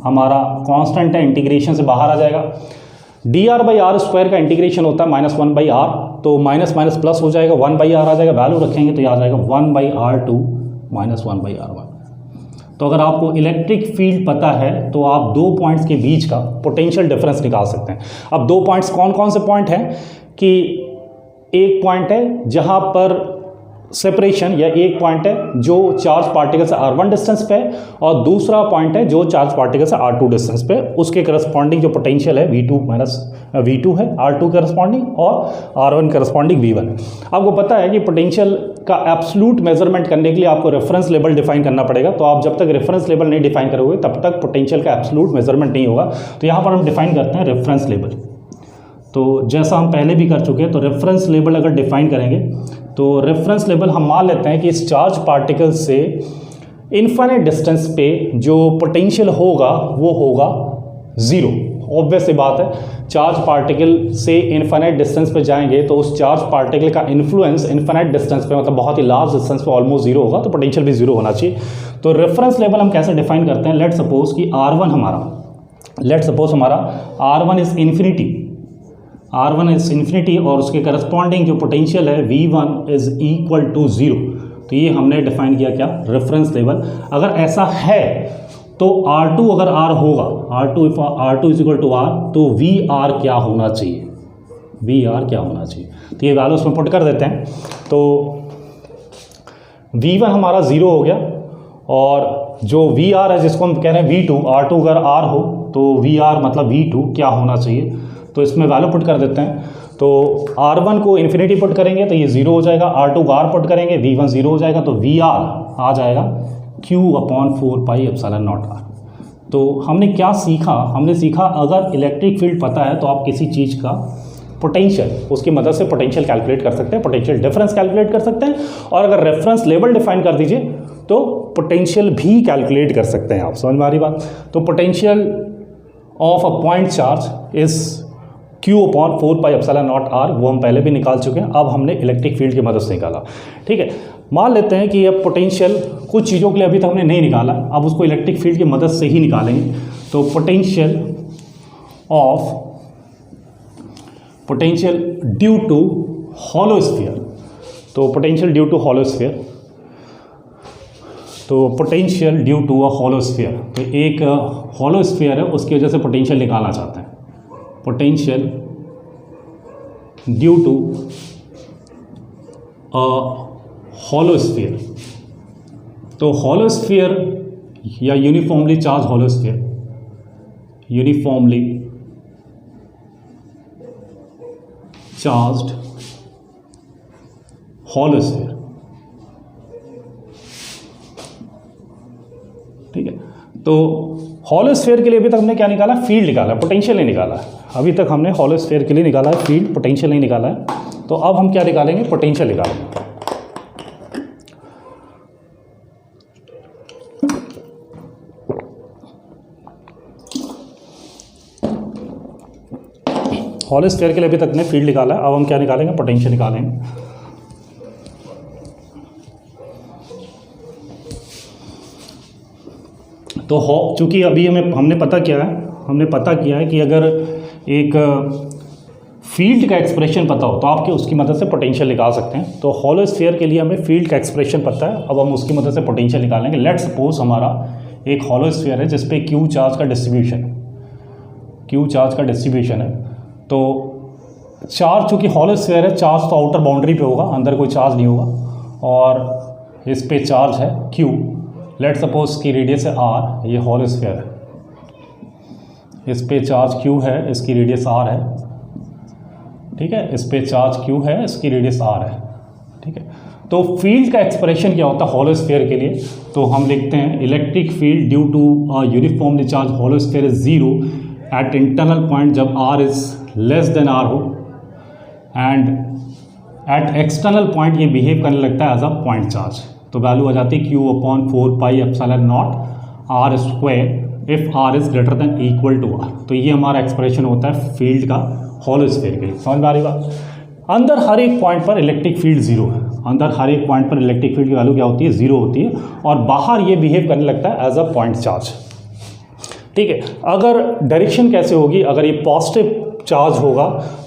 हमारा कांस्टेंट है, इंटीग्रेशन से बाहर आ जाएगा। dr/r² का इंटीग्रेशन होता है -1/r, तो माइनस माइनस प्लस हो जाएगा, 1/r आ जाएगा, वैल्यू रखेंगे तो ये आ जाएगा 1/r2 माइनस 1/r1। तो अगर आपको इलेक्ट्रिक फील्ड पता है तो आप दो पॉइंट्स के बीच का पोटेंशियल डिफरेंस निकाल सकते हैं। अब दो पॉइंट्स कौन कौन से पॉइंट हैं कि एक पॉइंट है जहां पर सेपरेशन, या एक पॉइंट है जो चार्ज पार्टिकल से r1 डिस्टेंस पे है, और दूसरा पॉइंट है जो चार्ज पार्टिकल से r2 डिस्टेंस पे, उसके करस्पॉन्डिंग जो पोटेंशियल है v2 है r2 करस्पॉन्डिंग, और r1 करस्पॉन्डिंग v1 है। आपको पता है कि पोटेंशियल का एब्सोल्यूट मेजरमेंट करने के लिए आपको रेफरेंस लेवल डिफाइन करना पड़ेगा। तो आप जब तक रेफरेंस लेवल नहीं डिफाइन करोगे तब तक पोटेंशियल का एब्सोल्यूट मेजरमेंट नहीं होगा। तो यहाँ पर हम डिफाइन करते हैं रेफरेंस लेवल। तो जैसा हम पहले भी कर चुके हैं, तो रेफरेंस लेवल अगर डिफाइन करेंगे तो रेफरेंस लेवल हम मान लेते हैं कि इस चार्ज पार्टिकल से इनफाइनाइट डिस्टेंस पे जो पोटेंशियल होगा वो होगा ज़ीरो। ऑब्वियस सी बात है, चार्ज पार्टिकल से इनफाइनाइट डिस्टेंस पे जाएंगे तो उस चार्ज पार्टिकल का इन्फ्लुएंस इनफाइनाइट डिस्टेंस पे, मतलब बहुत ही लार्ज डिस्टेंस पे ऑलमोस्ट जीरो होगा, तो पोटेंशियल भी जीरो होना चाहिए। तो रेफरेंस लेवल हम कैसे डिफाइन करते हैं, लेट सपोज कि r1 हमारा r1 इज इन्फिनिटी और उसके करस्पॉन्डिंग जो पोटेंशियल है v1 इज इक्वल टू 0। तो ये हमने डिफाइन किया क्या, रेफरेंस लेवल। अगर ऐसा है तो R2 अगर R होगा, R2 is equal to R, तो VR क्या होना चाहिए, तो ये वैल्यू उसमें पुट कर देते हैं। तो V1 हमारा 0 हो गया, और जो VR है जिसको हम कह रहे हैं V2, R2 अगर R हो तो VR मतलब V2 क्या होना चाहिए, तो इसमें वैल्यू पुट कर देते हैं। तो R1 को इन्फिनिटी पुट करेंगे तो ये 0 हो जाएगा, R2 को R पुट करेंगे V1 0 हो जाएगा, तो VR आ जाएगा Q/4πε0r। तो हमने क्या सीखा, हमने सीखा अगर इलेक्ट्रिक फील्ड पता है तो आप किसी चीज़ का पोटेंशियल, उसकी मदद से पोटेंशियल कैलकुलेट कर सकते हैं, पोटेंशियल डिफरेंस कैलकुलेट कर सकते हैं। और अगर रेफरेंस लेवल डिफाइन कर दीजिए तो पोटेंशियल भी कैलकुलेट कर सकते हैं आप। समझ में आ रही बात? तो potential of a point charge is Q/4πε0 r, वो हम पहले भी निकाल चुके हैं, अब हमने इलेक्ट्रिक फील्ड की मदद से निकाला। ठीक है, मान लेते हैं कि ये पोटेंशियल कुछ चीज़ों के लिए अभी तक हमने नहीं निकाला, अब उसको इलेक्ट्रिक फील्ड की मदद से ही निकालेंगे। तो potential due to hollow sphere, तो potential due to hollow sphere, तो potential due to a hollow sphere, तो एक हॉलो स्फीयर है उसकी वजह से पोटेंशियल निकालना चाहते हैं। Potential due to a hollow sphere, तो हॉलो स्फीयर या uniformly charge hollow sphere, uniformly charged hollow sphere. ठीक है, तो हॉलो स्फीयर के लिए अभी तक हमने क्या निकाला? फील्ड निकाला, पोटेंशियल नहीं निकाला है। अभी तक हमने हॉलो स्फीयर के लिए निकाला है फील्ड, पोटेंशियल नहीं निकाला है। तो अब हम क्या निकालेंगे? पोटेंशियल निकालेंगे। हॉलो स्फीयर के लिए अभी तक हमने फील्ड निकाला है, अब हम क्या निकालेंगे? पोटेंशियल निकालेंगे। तो चूँकि अभी हमने पता किया है कि अगर एक फील्ड का एक्सप्रेशन पता हो तो आपके उसकी मदद से पोटेंशियल निकाल सकते हैं। तो हॉलो स्फीयर के लिए हमें फील्ड का एक्सप्रेशन पता है, अब हम उसकी मदद से पोटेंशियल निकालेंगे। लेट्स सपोज हमारा एक हॉलो स्फीयर है जिस पे क्यू चार्ज का डिस्ट्रीब्यूशन है। तो चार्ज चूँकि हॉलो स्फीयर है, चार्ज तो आउटर बाउंड्री पे होगा, अंदर कोई चार्ज नहीं होगा, और इस पे चार्ज है क्यू। लेट सपोज की रेडियस है r, ये हॉलो स्फीयर है, इस पे चार्ज q है, इसकी रेडियस r है। ठीक है, इस पे चार्ज q है, इसकी रेडियस r है। ठीक है, तो फील्ड का एक्सप्रेशन क्या होता है हॉलो स्फीयर के लिए? तो हम लिखते हैं electric field due to uniformly charge hollow sphere is 0 at internal point जब r is less than r हो, एंड एट एक्सटर्नल पॉइंट ये बिहेव करने लगता है एज अ पॉइंट चार्ज। तो वैल्यू आ जाती है Q/4πε0 r square if r is greater than equal to r। तो ये हमारा एक्सप्रेशन होता है फील्ड का हॉलो स्फीयर के लिए। समझ में आ रही बात? अंदर हर एक पॉइंट पर इलेक्ट्रिक फील्ड 0 है, अंदर हर एक पॉइंट पर इलेक्ट्रिक फील्ड की वैल्यू क्या होती है? 0 होती है, और बाहर ये बिहेव करने लगता है एज अ पॉइंट चार्ज। ठीक है, अगर डायरेक्शन कैसे होगी? अगर ये पॉजिटिव चार्ज होगा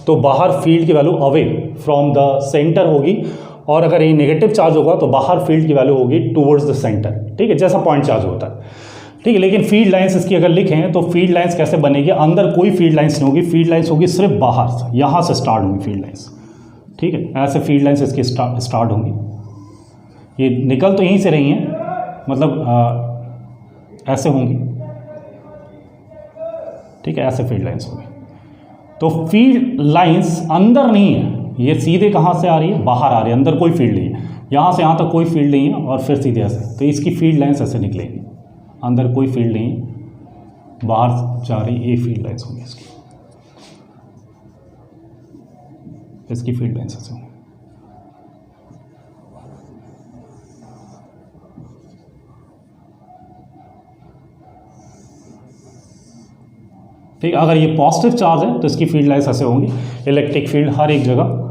तो बाहर फील्ड की value away from the centre होगी, और अगर ये नेगेटिव चार्ज होगा तो बाहर फील्ड की वैल्यू होगी टूवर्ड्स द सेंटर। ठीक है, जैसा पॉइंट चार्ज होता है। ठीक है, लेकिन फील्ड लाइंस इसकी अगर लिखें तो फील्ड लाइंस कैसे बनेगी? अंदर कोई फील्ड लाइंस नहीं होगी, फील्ड लाइंस होगी सिर्फ बाहर से, यहाँ से स्टार्ट होंगी फील्ड लाइंस। ठीक है, ऐसे फील्ड लाइंस इसकी स्टार्ट होंगी, ये निकल तो यहीं से रही हैं, मतलब ऐसे होंगी। ठीक है, ऐसे फील्ड लाइंस होंगी। तो फील्ड लाइंस अंदर नहीं है, ये सीधे कहाँ से आ रही है? बाहर आ रही है, अंदर कोई फील्ड नहीं है, यहाँ से यहाँ तक कोई फील्ड नहीं है, और फिर सीधे ऐसे। तो इसकी फील्ड लाइंस ऐसे निकलेंगी, अंदर कोई फील्ड नहीं है, बाहर जा रही ये फील्ड लाइंस होंगी इसकी फील्ड लाइंस ऐसे होंगी। ठीक, अगर ये पॉजिटिव चार्ज है तो इसकी फील्ड लाइंस ऐसे होंगी, इलेक्ट्रिक फील्ड हर एक जगह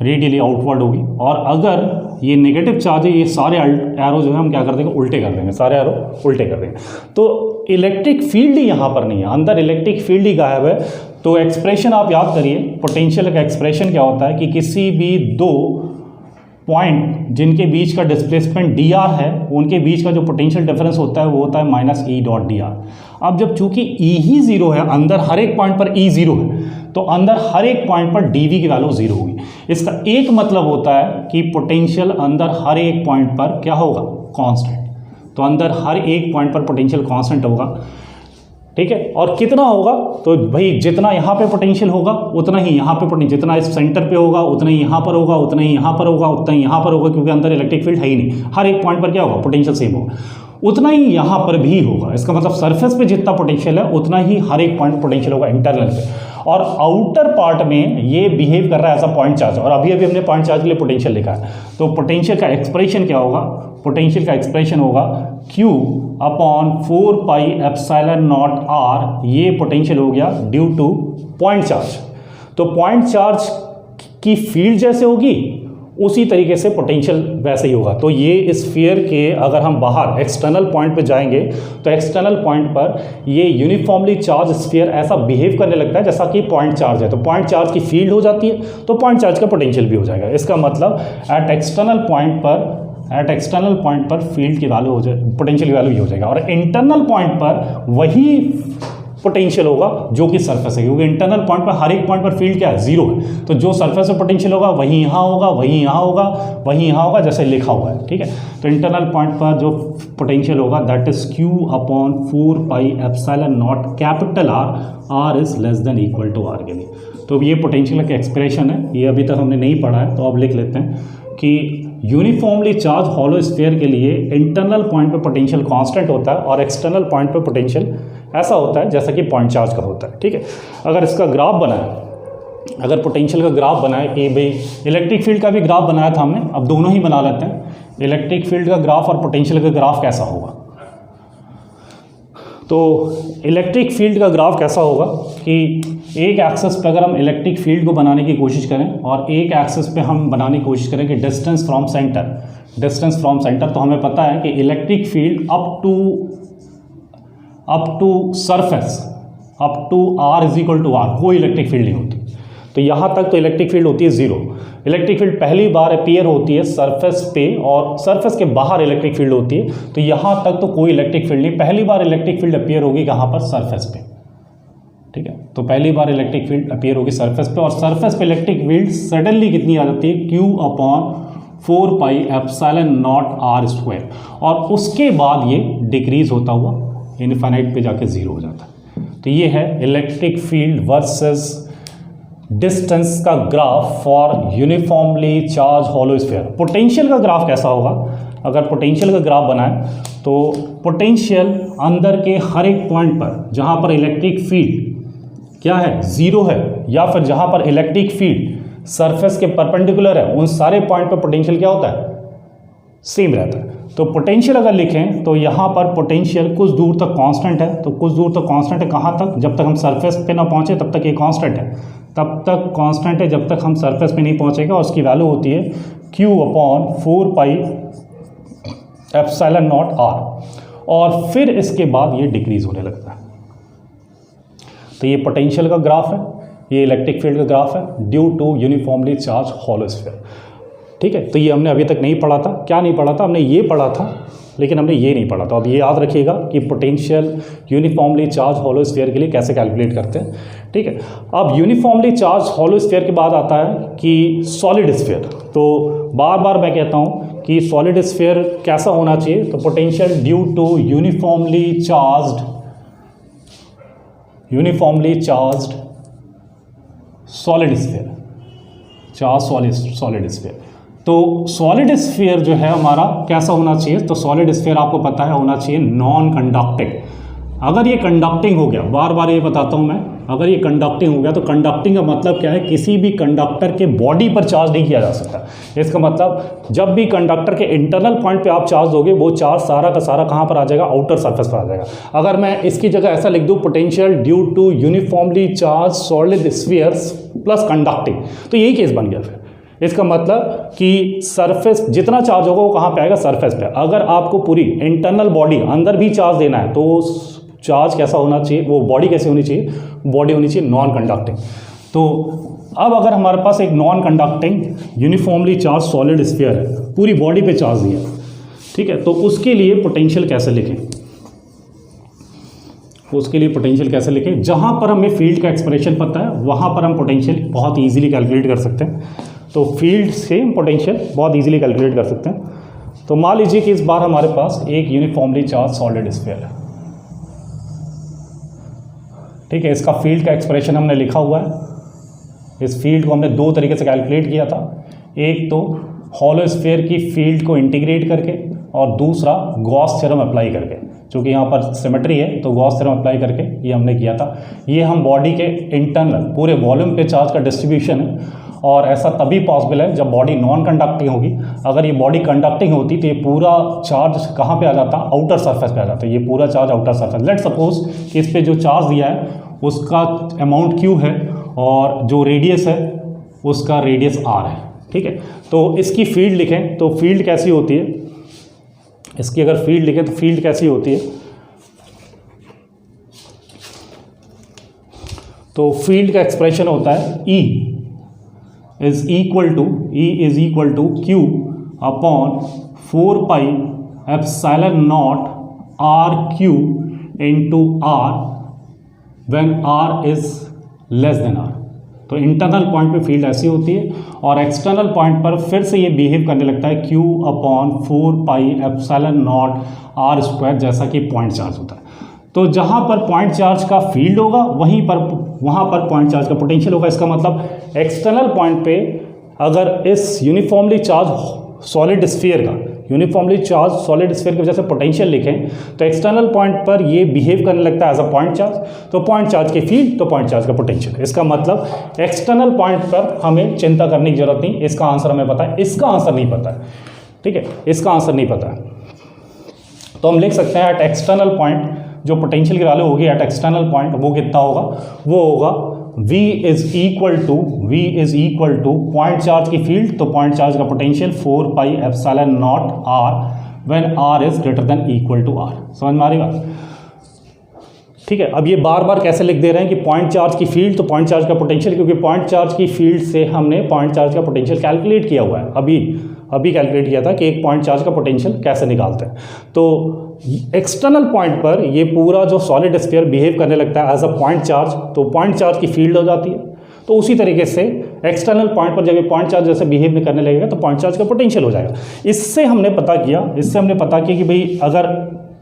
रेडियली आउटवर्ड होगी। और अगर ये नेगेटिव चार्ज है, ये सारे एरो जो है हम क्या कर देंगे? उल्टे कर देंगे, सारे एरो उल्टे कर देंगे। तो इलेक्ट्रिक फील्ड ही यहाँ पर नहीं है, अंदर इलेक्ट्रिक फील्ड ही गायब है। तो एक्सप्रेशन आप याद करिए, पोटेंशियल का एक्सप्रेशन क्या होता है कि किसी भी दो पॉइंट जिनके बीच का डिस्प्लेसमेंट dr है, उनके बीच का जो पोटेंशियल डिफरेंस होता है वो होता है -E.dr। अब जब चूंकि E ही 0 है, अंदर हर एक पॉइंट पर E 0 है, तो अंदर हर एक पॉइंट पर dV की वैल्यू 0 होगी। इसका एक मतलब होता है कि पोटेंशियल अंदर हर एक पॉइंट पर क्या होगा? कांस्टेंट। तो अंदर हर एक पॉइंट पर पोटेंशियल कांस्टेंट होगा। ठीक है, और कितना होगा? तो भाई जितना यहाँ पे पोटेंशियल होगा उतना ही यहाँ पे पोटेंशियल, जितना इस सेंटर पे होगा उतना ही यहाँ पर होगा, उतना ही यहाँ पर होगा, उतना ही यहाँ पर होगा, क्योंकि अंदर इलेक्ट्रिक फील्ड है ही नहीं। हर एक पॉइंट पर क्या होगा? पोटेंशियल सेम होगा। उतना ही यहाँ पर भी होगा। इसका मतलब सरफेस पे जितना पोटेंशियल है उतना ही हर एक पॉइंट पोटेंशियल होगा इंटरनल पे। और आउटर पार्ट में ये बिहेव कर रहा है एज अ पॉइंट चार्ज। और अभी अभी हमने पॉइंट चार्ज के लिए पोटेंशियल लिखा है, तो पोटेंशियल का एक्सप्रेशन क्या होगा, पोटेंशियल का एक्सप्रेशन होगा Q upon 4 pi epsilon naught R, ये पोटेंशियल हो गया ड्यू टू पॉइंट चार्ज। तो पॉइंट चार्ज की फील्ड जैसे होगी उसी तरीके से पोटेंशियल वैसे ही होगा। तो ये स्फीयर के अगर हम बाहर एक्सटर्नल पॉइंट पे जाएंगे तो एक्सटर्नल पॉइंट पर ये यूनिफॉर्मली चार्ज स्फीयर ऐसा बिहेव करने लगता है जैसा कि पॉइंट चार्ज है। तो पॉइंट चार्ज की फील्ड हो जाती है तो पॉइंट चार्ज का पोटेंशियल भी हो जाएगा। इसका मतलब एट एक्सटर्नल पॉइंट पर फील्ड की वैल्यू हो जाए, पोटेंशियल की वैल्यू ही हो जाएगा। और इंटरनल पॉइंट पर वही पोटेंशियल होगा जो कि सरफेस है, क्योंकि इंटरनल पॉइंट पर हर एक पॉइंट पर फील्ड क्या है, जीरो है। तो जो सरफेस में पोटेंशियल होगा वही यहाँ होगा, वही यहाँ होगा, वही यहाँ होगा, जैसे लिखा हुआ है, ठीक है। तो इंटरनल पॉइंट पर जो पोटेंशियल होगा that is Q upon 4 pi epsilon naught capital R is less than equal to R के लिए। तो ये पोटेंशियल का एक्सप्रेशन है, ये अभी तक हमने नहीं पढ़ा है, तो अब लिख लेते हैं कि यूनिफॉर्मली चार्ज हॉलो स्फीयर के लिए इंटरनल पॉइंट पे पोटेंशियल कांस्टेंट होता है और एक्सटर्नल पॉइंट पे पोटेंशियल ऐसा होता है जैसा कि पॉइंट चार्ज का होता है, ठीक है। अगर इसका ग्राफ बनाए, अगर पोटेंशियल का ग्राफ बनाए कि भाई इलेक्ट्रिक फील्ड का भी ग्राफ बनाया था हमने, अब दोनों ही बना लेते हैं। इलेक्ट्रिक फील्ड का ग्राफ और पोटेंशियल का ग्राफ कैसा होगा, तो इलेक्ट्रिक फील्ड का ग्राफ कैसा होगा कि एक एक्सिस पे अगर हम इलेक्ट्रिक फील्ड को बनाने की कोशिश करें और एक एक्सिस पे हम बनाने की कोशिश करें कि डिस्टेंस फ्रॉम सेंटर, तो हमें पता है कि electric field up to surface up to R is equal to R कोई इलेक्ट्रिक फील्ड नहीं होती। तो यहाँ तक तो इलेक्ट्रिक फील्ड होती है जीरो। इलेक्ट्रिक फील्ड पहली बार अपीयर होती है सरफेस पे और सरफेस के बाहर इलेक्ट्रिक फील्ड होती है। तो यहाँ तक तो कोई इलेक्ट्रिक फील्ड नहीं, पहली बार इलेक्ट्रिक फील्ड अपीयर होगी कहाँ पर, सरफेस पे, ठीक है। तो पहली बार इलेक्ट्रिक फील्ड अपीयर होगी सरफेस पे, और सरफेस पे इलेक्ट्रिक फील्ड सडनली कितनी आ जाती है, Q upon 4 pi epsilon naught R square, और उसके बाद ये डिक्रीज होता हुआ इनफाइनाइट पे जाके जीरो हो जाता है। तो ये है इलेक्ट्रिक फील्ड वर्सेस डिस्टेंस का graph for uniformly charge hollow sphere. Potential का ग्राफ कैसा होगा, अगर पोटेंशियल का ग्राफ बनाए तो पोटेंशियल अंदर के हर एक पॉइंट पर जहाँ पर इलेक्ट्रिक फील्ड क्या है, जीरो है, या फिर जहाँ पर इलेक्ट्रिक फील्ड सरफेस के परपेंडिकुलर है, उन सारे पॉइंट पर पोटेंशियल क्या होता है, सेम रहता है। तो पोटेंशियल अगर लिखें तो यहाँ पर पोटेंशियल कुछ दूर तक कांस्टेंट है, तो कुछ दूर तक कांस्टेंट है, कहाँ तक, जब तक हम सरफेस पे ना पहुँचे तब तक ये कांस्टेंट है, तब तक कांस्टेंट है जब तक हम सरफेस पे नहीं पहुँचेगा, और उसकी वैल्यू होती है Q upon 4 pi epsilon naught R, और फिर इसके बाद ये डिक्रीज होने लगता है। तो ये पोटेंशियल का ग्राफ है, ये इलेक्ट्रिक फील्ड का ग्राफ है due to uniformly charge hollow sphere, ठीक है। तो ये हमने अभी तक नहीं पढ़ा था। क्या नहीं पढ़ा था, हमने ये पढ़ा था लेकिन हमने ये नहीं पढ़ा था। अब ये याद रखिएगा कि potential uniformly charge hollow sphere के लिए कैसे कैलकुलेट करते हैं, ठीक है। अब यूनिफॉर्मली चार्ज हॉलो स्फीयर के बाद आता है कि सॉलिड स्फीयर। तो बार बार मैं कहता हूँ कि सॉलिड स्फीयर कैसा होना चाहिए, तो potential due to uniformly charged solid sphere, solid sphere. तो सॉलिड स्फीयर जो है हमारा कैसा होना चाहिए, तो सॉलिड स्फीयर आपको पता है होना चाहिए नॉन कंडक्टिंग। अगर ये कंडक्टिंग हो गया, बार बार ये बताता हूँ मैं, अगर ये कंडक्टिंग हो गया तो कंडक्टिंग का मतलब क्या है, किसी भी कंडक्टर के बॉडी पर चार्ज नहीं किया जा सकता। इसका मतलब जब भी कंडक्टर के इंटरनल पॉइंट पे आप चार्ज दोगे वो चार्ज सारा का सारा कहाँ पर आ जाएगा, आउटर सरफेस पर आ जाएगा। अगर मैं इसकी जगह ऐसा लिख दूँ potential due to uniformly charge solid spheres plus conducting, तो यही केस बन गया। फिर इसका मतलब कि सरफेस जितना चार्ज होगा वो कहाँ पे आएगा, सरफेस पे। अगर आपको पूरी इंटरनल बॉडी अंदर भी चार्ज देना है तो चार्ज कैसा होना चाहिए, वो बॉडी कैसी होनी चाहिए, बॉडी होनी चाहिए नॉन कंडक्टिंग। तो अब अगर हमारे पास एक non conducting uniformly charge solid sphere है, पूरी बॉडी पे चार्ज दिया, ठीक है, तो उसके लिए पोटेंशियल कैसे लिखें, जहाँ पर हमें फील्ड का एक्सप्रेशन पता है वहाँ पर हम पोटेंशियल बहुत ईजिली कैलकुलेट कर सकते हैं। तो फील्ड से पोटेंशियल बहुत इजीली कैलकुलेट कर सकते हैं। तो मान लीजिए कि इस बार हमारे पास एक यूनिफॉर्मली चार्ज सॉलिड स्फीयर है, ठीक है। इसका फील्ड का एक्सप्रेशन हमने लिखा हुआ है। इस फील्ड को हमने दो तरीके से कैलकुलेट किया था, एक तो हॉलो स्फीयर की फील्ड को इंटीग्रेट करके और दूसरा गॉस थ्योरम अप्लाई करके। चूँकि यहाँ पर सिमेट्री है तो गॉस थ्योरम अप्लाई करके ये हमने किया था। ये हम बॉडी के इंटरनल पूरे वॉल्यूम पे चार्ज का डिस्ट्रीब्यूशन है, और ऐसा तभी पॉसिबल है जब बॉडी नॉन कंडक्टिंग होगी। अगर ये बॉडी कंडक्टिंग होती तो ये पूरा चार्ज कहाँ पे आ जाता, आउटर सरफेस पे आ जाता है, ये पूरा charge outer surface. Let suppose कि इस पे जो चार्ज दिया है उसका अमाउंट Q है और जो रेडियस है उसका रेडियस R है, ठीक है। तो इसकी फील्ड लिखें तो फील्ड कैसी होती है, इसकी अगर फील्ड लिखें तो फील्ड कैसी होती है, तो फील्ड का एक्सप्रेशन होता है E is equal to Q upon 4 pi epsilon naught RQ into R when R is less than R। तो इंटरनल पॉइंट पे फील्ड ऐसी होती है और एक्सटर्नल पॉइंट पर फिर से ये बिहेव करने लगता है Q upon 4 pi epsilon naught R square, जैसा कि पॉइंट चार्ज होता है। तो जहाँ पर पॉइंट चार्ज का फील्ड होगा वहाँ पर पॉइंट चार्ज का पोटेंशियल होगा। इसका मतलब एक्सटर्नल पॉइंट पे अगर इस यूनिफॉर्मली चार्ज सॉलिड स्फीयर की वजह से पोटेंशियल लिखें तो एक्सटर्नल पॉइंट पर ये बिहेव करने लगता है एज अ पॉइंट चार्ज, तो पॉइंट चार्ज की फील्ड तो पॉइंट चार्ज का पोटेंशियल। इसका मतलब एक्सटर्नल पॉइंट पर हमें चिंता करने की जरूरत नहीं, इसका आंसर हमें पता है, इसका आंसर नहीं पता है, ठीक है, इसका आंसर नहीं पता है। तो हम लिख सकते हैं एट एक्सटर्नल पॉइंट जो पोटेंशियल की वैल्यू होगी एट एक्सटर्नल पॉइंट वो कितना होगा, वो होगा V is equal to point charge की फील्ड तो पॉइंट चार्ज का potential 4 pi epsilon naught R when R is greater than equal to R। समझ में आ रही बात, ठीक है। अब ये बार बार कैसे लिख दे रहे हैं कि पॉइंट चार्ज की फील्ड तो पॉइंट चार्ज का पोटेंशियल, क्योंकि पॉइंट चार्ज की फील्ड से हमने पॉइंट चार्ज का पोटेंशियल कैलकुलेट किया हुआ है, अभी कैलकुलेट किया था कि एक पॉइंट चार्ज का पोटेंशियल कैसे निकालते हैं। तो एक्सटर्नल पॉइंट पर ये पूरा जो सॉलिड स्फीयर बिहेव करने लगता है एज अ पॉइंट चार्ज, तो पॉइंट चार्ज की फील्ड हो जाती है। तो उसी तरीके से एक्सटर्नल पॉइंट पर जब ये पॉइंट चार्ज जैसे बिहेव करने लगेगा तो पॉइंट चार्ज का पोटेंशियल हो जाएगा। इससे हमने पता किया कि भाई अगर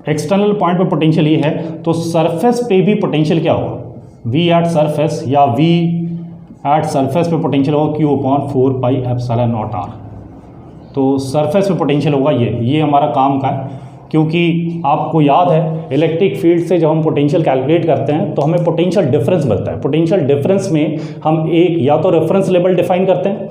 एक्सटर्नल पॉइंट पर पोटेंशियल ये है तो सरफेस पे भी पोटेंशियल क्या होगा, V एट सरफेस या V एट सरफेस पे पोटेंशियल होगा Q upon 4 pi epsilon naught R। तो सरफेस पे पोटेंशियल होगा ये हमारा काम का है, क्योंकि आपको याद है इलेक्ट्रिक फील्ड से जब हम पोटेंशियल कैलकुलेट करते हैं तो हमें पोटेंशियल डिफरेंस मिलता है। पोटेंशियल डिफरेंस में हम एक या तो रेफरेंस लेवल डिफाइन करते हैं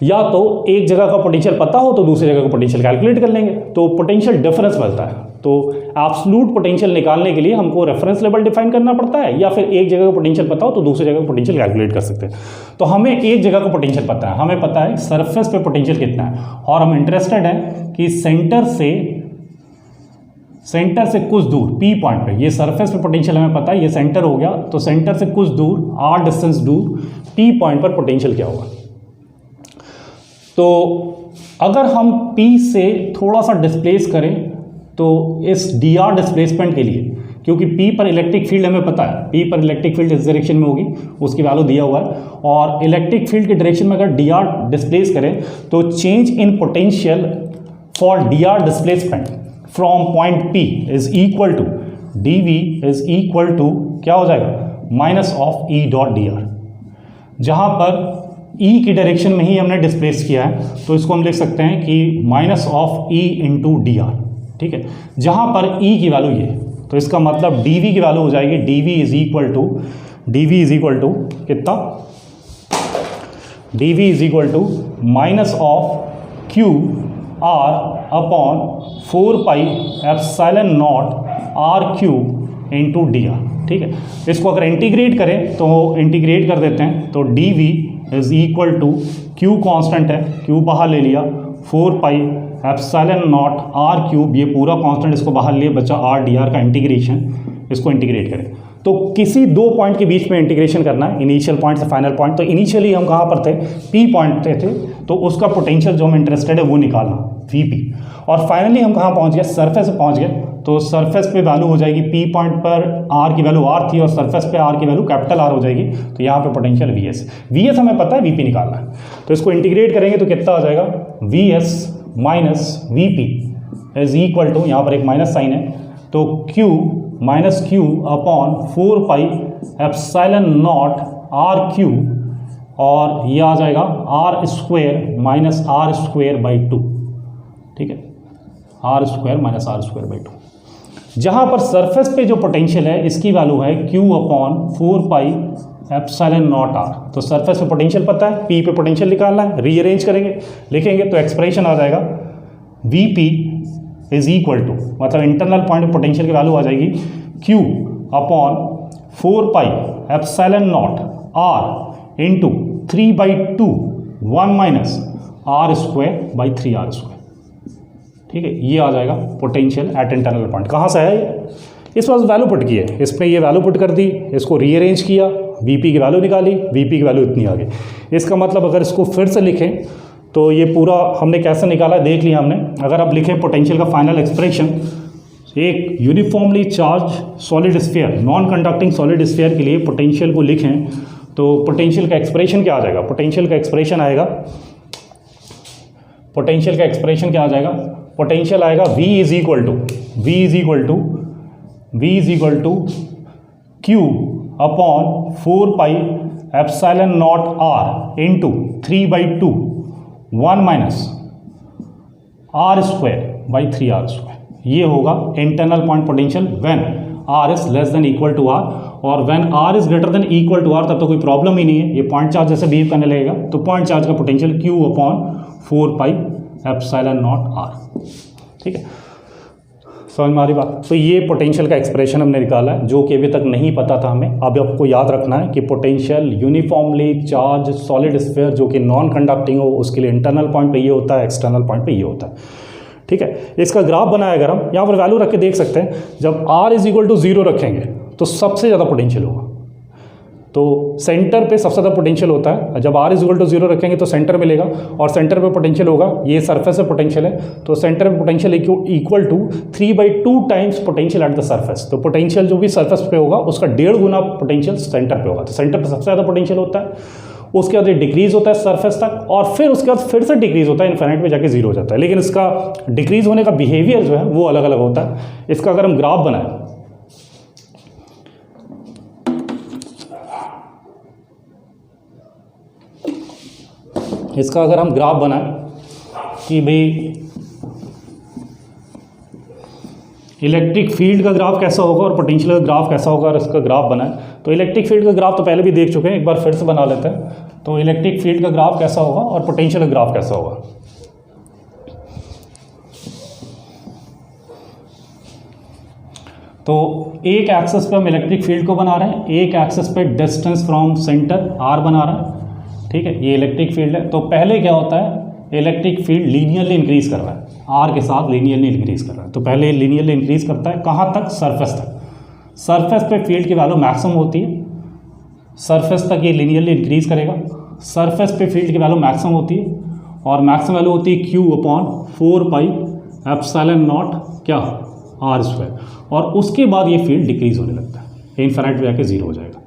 या तो एक जगह का पोटेंशियल पता हो तो दूसरी जगह का पोटेंशियल कैलकुलेट कर लेंगे, तो पोटेंशियल डिफरेंस मिलता है। तो एब्सोल्यूट पोटेंशियल निकालने के लिए हमको रेफरेंस लेवल डिफाइन करना पड़ता है या फिर एक जगह का पोटेंशियल पता हो तो दूसरी जगह का पोटेंशियल कैलकुलेट कर सकते हैं। तो हमें एक जगह का पोटेंशियल पता है, हमें पता है सरफेस पे पोटेंशियल कितना है और हम इंटरेस्टेड हैं कि सेंटर से कुछ दूर P पॉइंट पे, ये सरफेस पे पोटेंशियल हमें पता है, ये सेंटर हो गया, तो सेंटर से कुछ दूर R डिस्टेंस दूर P पॉइंट पर पोटेंशियल क्या होगा। तो अगर हम P से थोड़ा सा डिस्प्लेस करें तो इस dr डिस्प्लेसमेंट के लिए, क्योंकि P पर इलेक्ट्रिक फील्ड हमें पता है, P पर इलेक्ट्रिक फील्ड इस डायरेक्शन में होगी, उसकी वैल्यू दिया हुआ है, और इलेक्ट्रिक फील्ड के डायरेक्शन में अगर dr डिस्प्लेस करें तो change in potential for dr displacement from point P is equal to dV is equal to क्या हो जाएगा, minus of E dot dr। जहाँ पर E की डायरेक्शन में ही हमने डिस्प्लेस किया है तो इसको हम लिख सकते हैं कि minus of E into dr, ठीक है। जहाँ पर E की वैल्यू ये, तो इसका मतलब dV की वैल्यू हो जाएगी dV इज इक्वल टू कितना, dV is equal to minus of Q R upon 4 pi epsilon naught RQ into dr, ठीक है। इसको अगर इंटीग्रेट करें तो इंटीग्रेट कर देते हैं तो dV is equal to Q constant है, Q बाहर ले लिया, 4 pi epsilon naught R cube, ये पूरा कांस्टेंट इसको बाहर लिए, बचा R dr का इंटीग्रेशन, इसको इंटीग्रेट करें तो किसी दो पॉइंट के बीच में इंटीग्रेशन करना है, इनिशियल पॉइंट से फाइनल पॉइंट। तो इनिशियली हम कहाँ पर थे, P पॉइंट पे थे, तो उसका पोटेंशियल जो हम इंटरेस्टेड है वो निकालना Vp, और फाइनली हम कहाँ पहुँच गए, सरफेस पे पहुँच गए। तो सरफेस पे वैल्यू हो जाएगी P पॉइंट पर R की वैल्यू R थी और सरफेस पे R की वैल्यू कैपिटल R हो जाएगी, तो यहाँ पे पोटेंशियल Vs हमें पता है, Vp निकालना है। तो इसको इंटीग्रेट करेंगे तो कितना आ जाएगा, Vs minus Vp is equal to, यहाँ पर एक माइनस साइन है, तो Q minus Q upon 4 pi epsilon naught R Q, और ये आ जाएगा R square minus R square by 2, ठीक है, R square minus R square by 2। जहाँ पर सरफेस पे जो पोटेंशियल है इसकी वैल्यू है Q/4πε0r। तो सरफेस पे पोटेंशियल पता है, P पे पोटेंशियल निकालना है, रीअरेंज करेंगे, लिखेंगे तो एक्सप्रेशन आ जाएगा Vp इज इक्वल टू, मतलब इंटरनल पॉइंट पोटेंशियल की वैल्यू आ जाएगी Q/4πε0r इंटू 3/2 1 - r²/3r²। ठीक है, ये आ जाएगा पोटेंशियल एट इंटरनल पॉइंट। कहाँ से है? इस पास वैल्यू पुट की है, इसमें ये वैल्यू पुट कर दी, इसको रीअरेंज किया, Vp की वैल्यू निकाली, Vp की वैल्यू इतनी आ गई। इसका मतलब अगर इसको फिर से लिखें तो ये पूरा हमने कैसे निकाला देख लिया हमने। अगर आप लिखें पोटेंशियल का फाइनल एक्सप्रेशन, एक uniformly charge solid sphere, non conducting solid sphere के लिए पोटेंशियल को लिखें तो पोटेंशियल का एक्सप्रेशन क्या आ जाएगा? पोटेंशियल का एक्सप्रेशन आएगा, पोटेंशियल का एक्सप्रेशन क्या आ जाएगा? पोटेंशियल आएगा V is equal to Q/4πε0r into 3/2 1 - r²/3r²। ये होगा internal point potential when r is less than equal to r, और when r is greater than equal to r तब तो कोई प्रॉब्लम ही नहीं है, ये पॉइंट चार्ज जैसे बिहेव करने लगेगा। तो पॉइंट चार्ज का पोटेंशियल Q/4πε0r। ठीक है, समझ में आ रही बात? तो ये पोटेंशियल का एक्सप्रेशन हमने निकाला है, जो कि अभी तक नहीं पता था हमें। अब आपको याद रखना है कि potential uniformly charge solid sphere जो कि नॉन कंडक्टिंग हो उसके लिए इंटरनल पॉइंट पे ये होता है, एक्सटर्नल पॉइंट पे ये होता है। ठीक है, इसका ग्राफ बनाया अगर हम यहाँ पर वैल्यू रख के देख सकते हैं, जब r इज इक्वल टू 0 रखेंगे तो सबसे ज़्यादा पोटेंशियल होगा। तो सेंटर पे सबसे ज़्यादा पोटेंशियल होता है, जब r इज इक्वल टू 0 रखेंगे तो सेंटर मिलेगा, और सेंटर पे पोटेंशियल होगा, ये सरफेस पे पोटेंशियल है, तो सेंटर पे potential equal to 3/2 times potential at the surface. तो पोटेंशियल जो भी सरफेस पे होगा उसका 1.5 गुना पोटेंशियल सेंटर पे होगा। तो सेंटर पे सबसे ज़्यादा पोटेंशियल होता है, उसके बाद ये डिक्रीज होता है सरफेस तक, और फिर उसके बाद फिर से डिक्रीज होता है, इनफाइनाइट पे जाके 0 हो जाता है। लेकिन इसका डिक्रीज होने का बिहेवियर जो है वो अलग अलग होता है। इसका अगर हम ग्राफ बनाएं, इसका अगर हम ग्राफ बनाएं कि भाई इलेक्ट्रिक फील्ड का ग्राफ कैसा होगा और पोटेंशियल का ग्राफ कैसा होगा, और इसका ग्राफ बनाएं, तो इलेक्ट्रिक फील्ड का ग्राफ तो पहले भी देख चुके हैं, एक बार फिर से बना लेते हैं। तो इलेक्ट्रिक फील्ड का ग्राफ कैसा होगा और पोटेंशियल का ग्राफ कैसा होगा? तो एक एक्सिस पे हम इलेक्ट्रिक फील्ड को बना रहे हैं, एक एक्सिस पे डिस्टेंस फ्रॉम सेंटर r बना रहे हैं। ठीक है, ये इलेक्ट्रिक फील्ड है। तो पहले क्या होता है, इलेक्ट्रिक फील्ड लीनियरली इंक्रीज कर रहा है, r के साथ लीनियरली इंक्रीज कर रहा है। तो पहले लीनियरली इंक्रीज करता है, कहाँ तक? सरफेस तक। सरफेस पे फील्ड की वैल्यू मैक्सिमम होती है, सरफेस तक ये लीनियरली इंक्रीज करेगा। सरफेस पे फील्ड की वैल्यू मैक्सिमम होती है, और मैक्सिमम वैल्यू होती है Q/4πε0 क्या? r²। और उसके बाद ये फील्ड डिक्रीज होने लगता है, इनफाइनाइट पे जाके 0 हो जाएगा।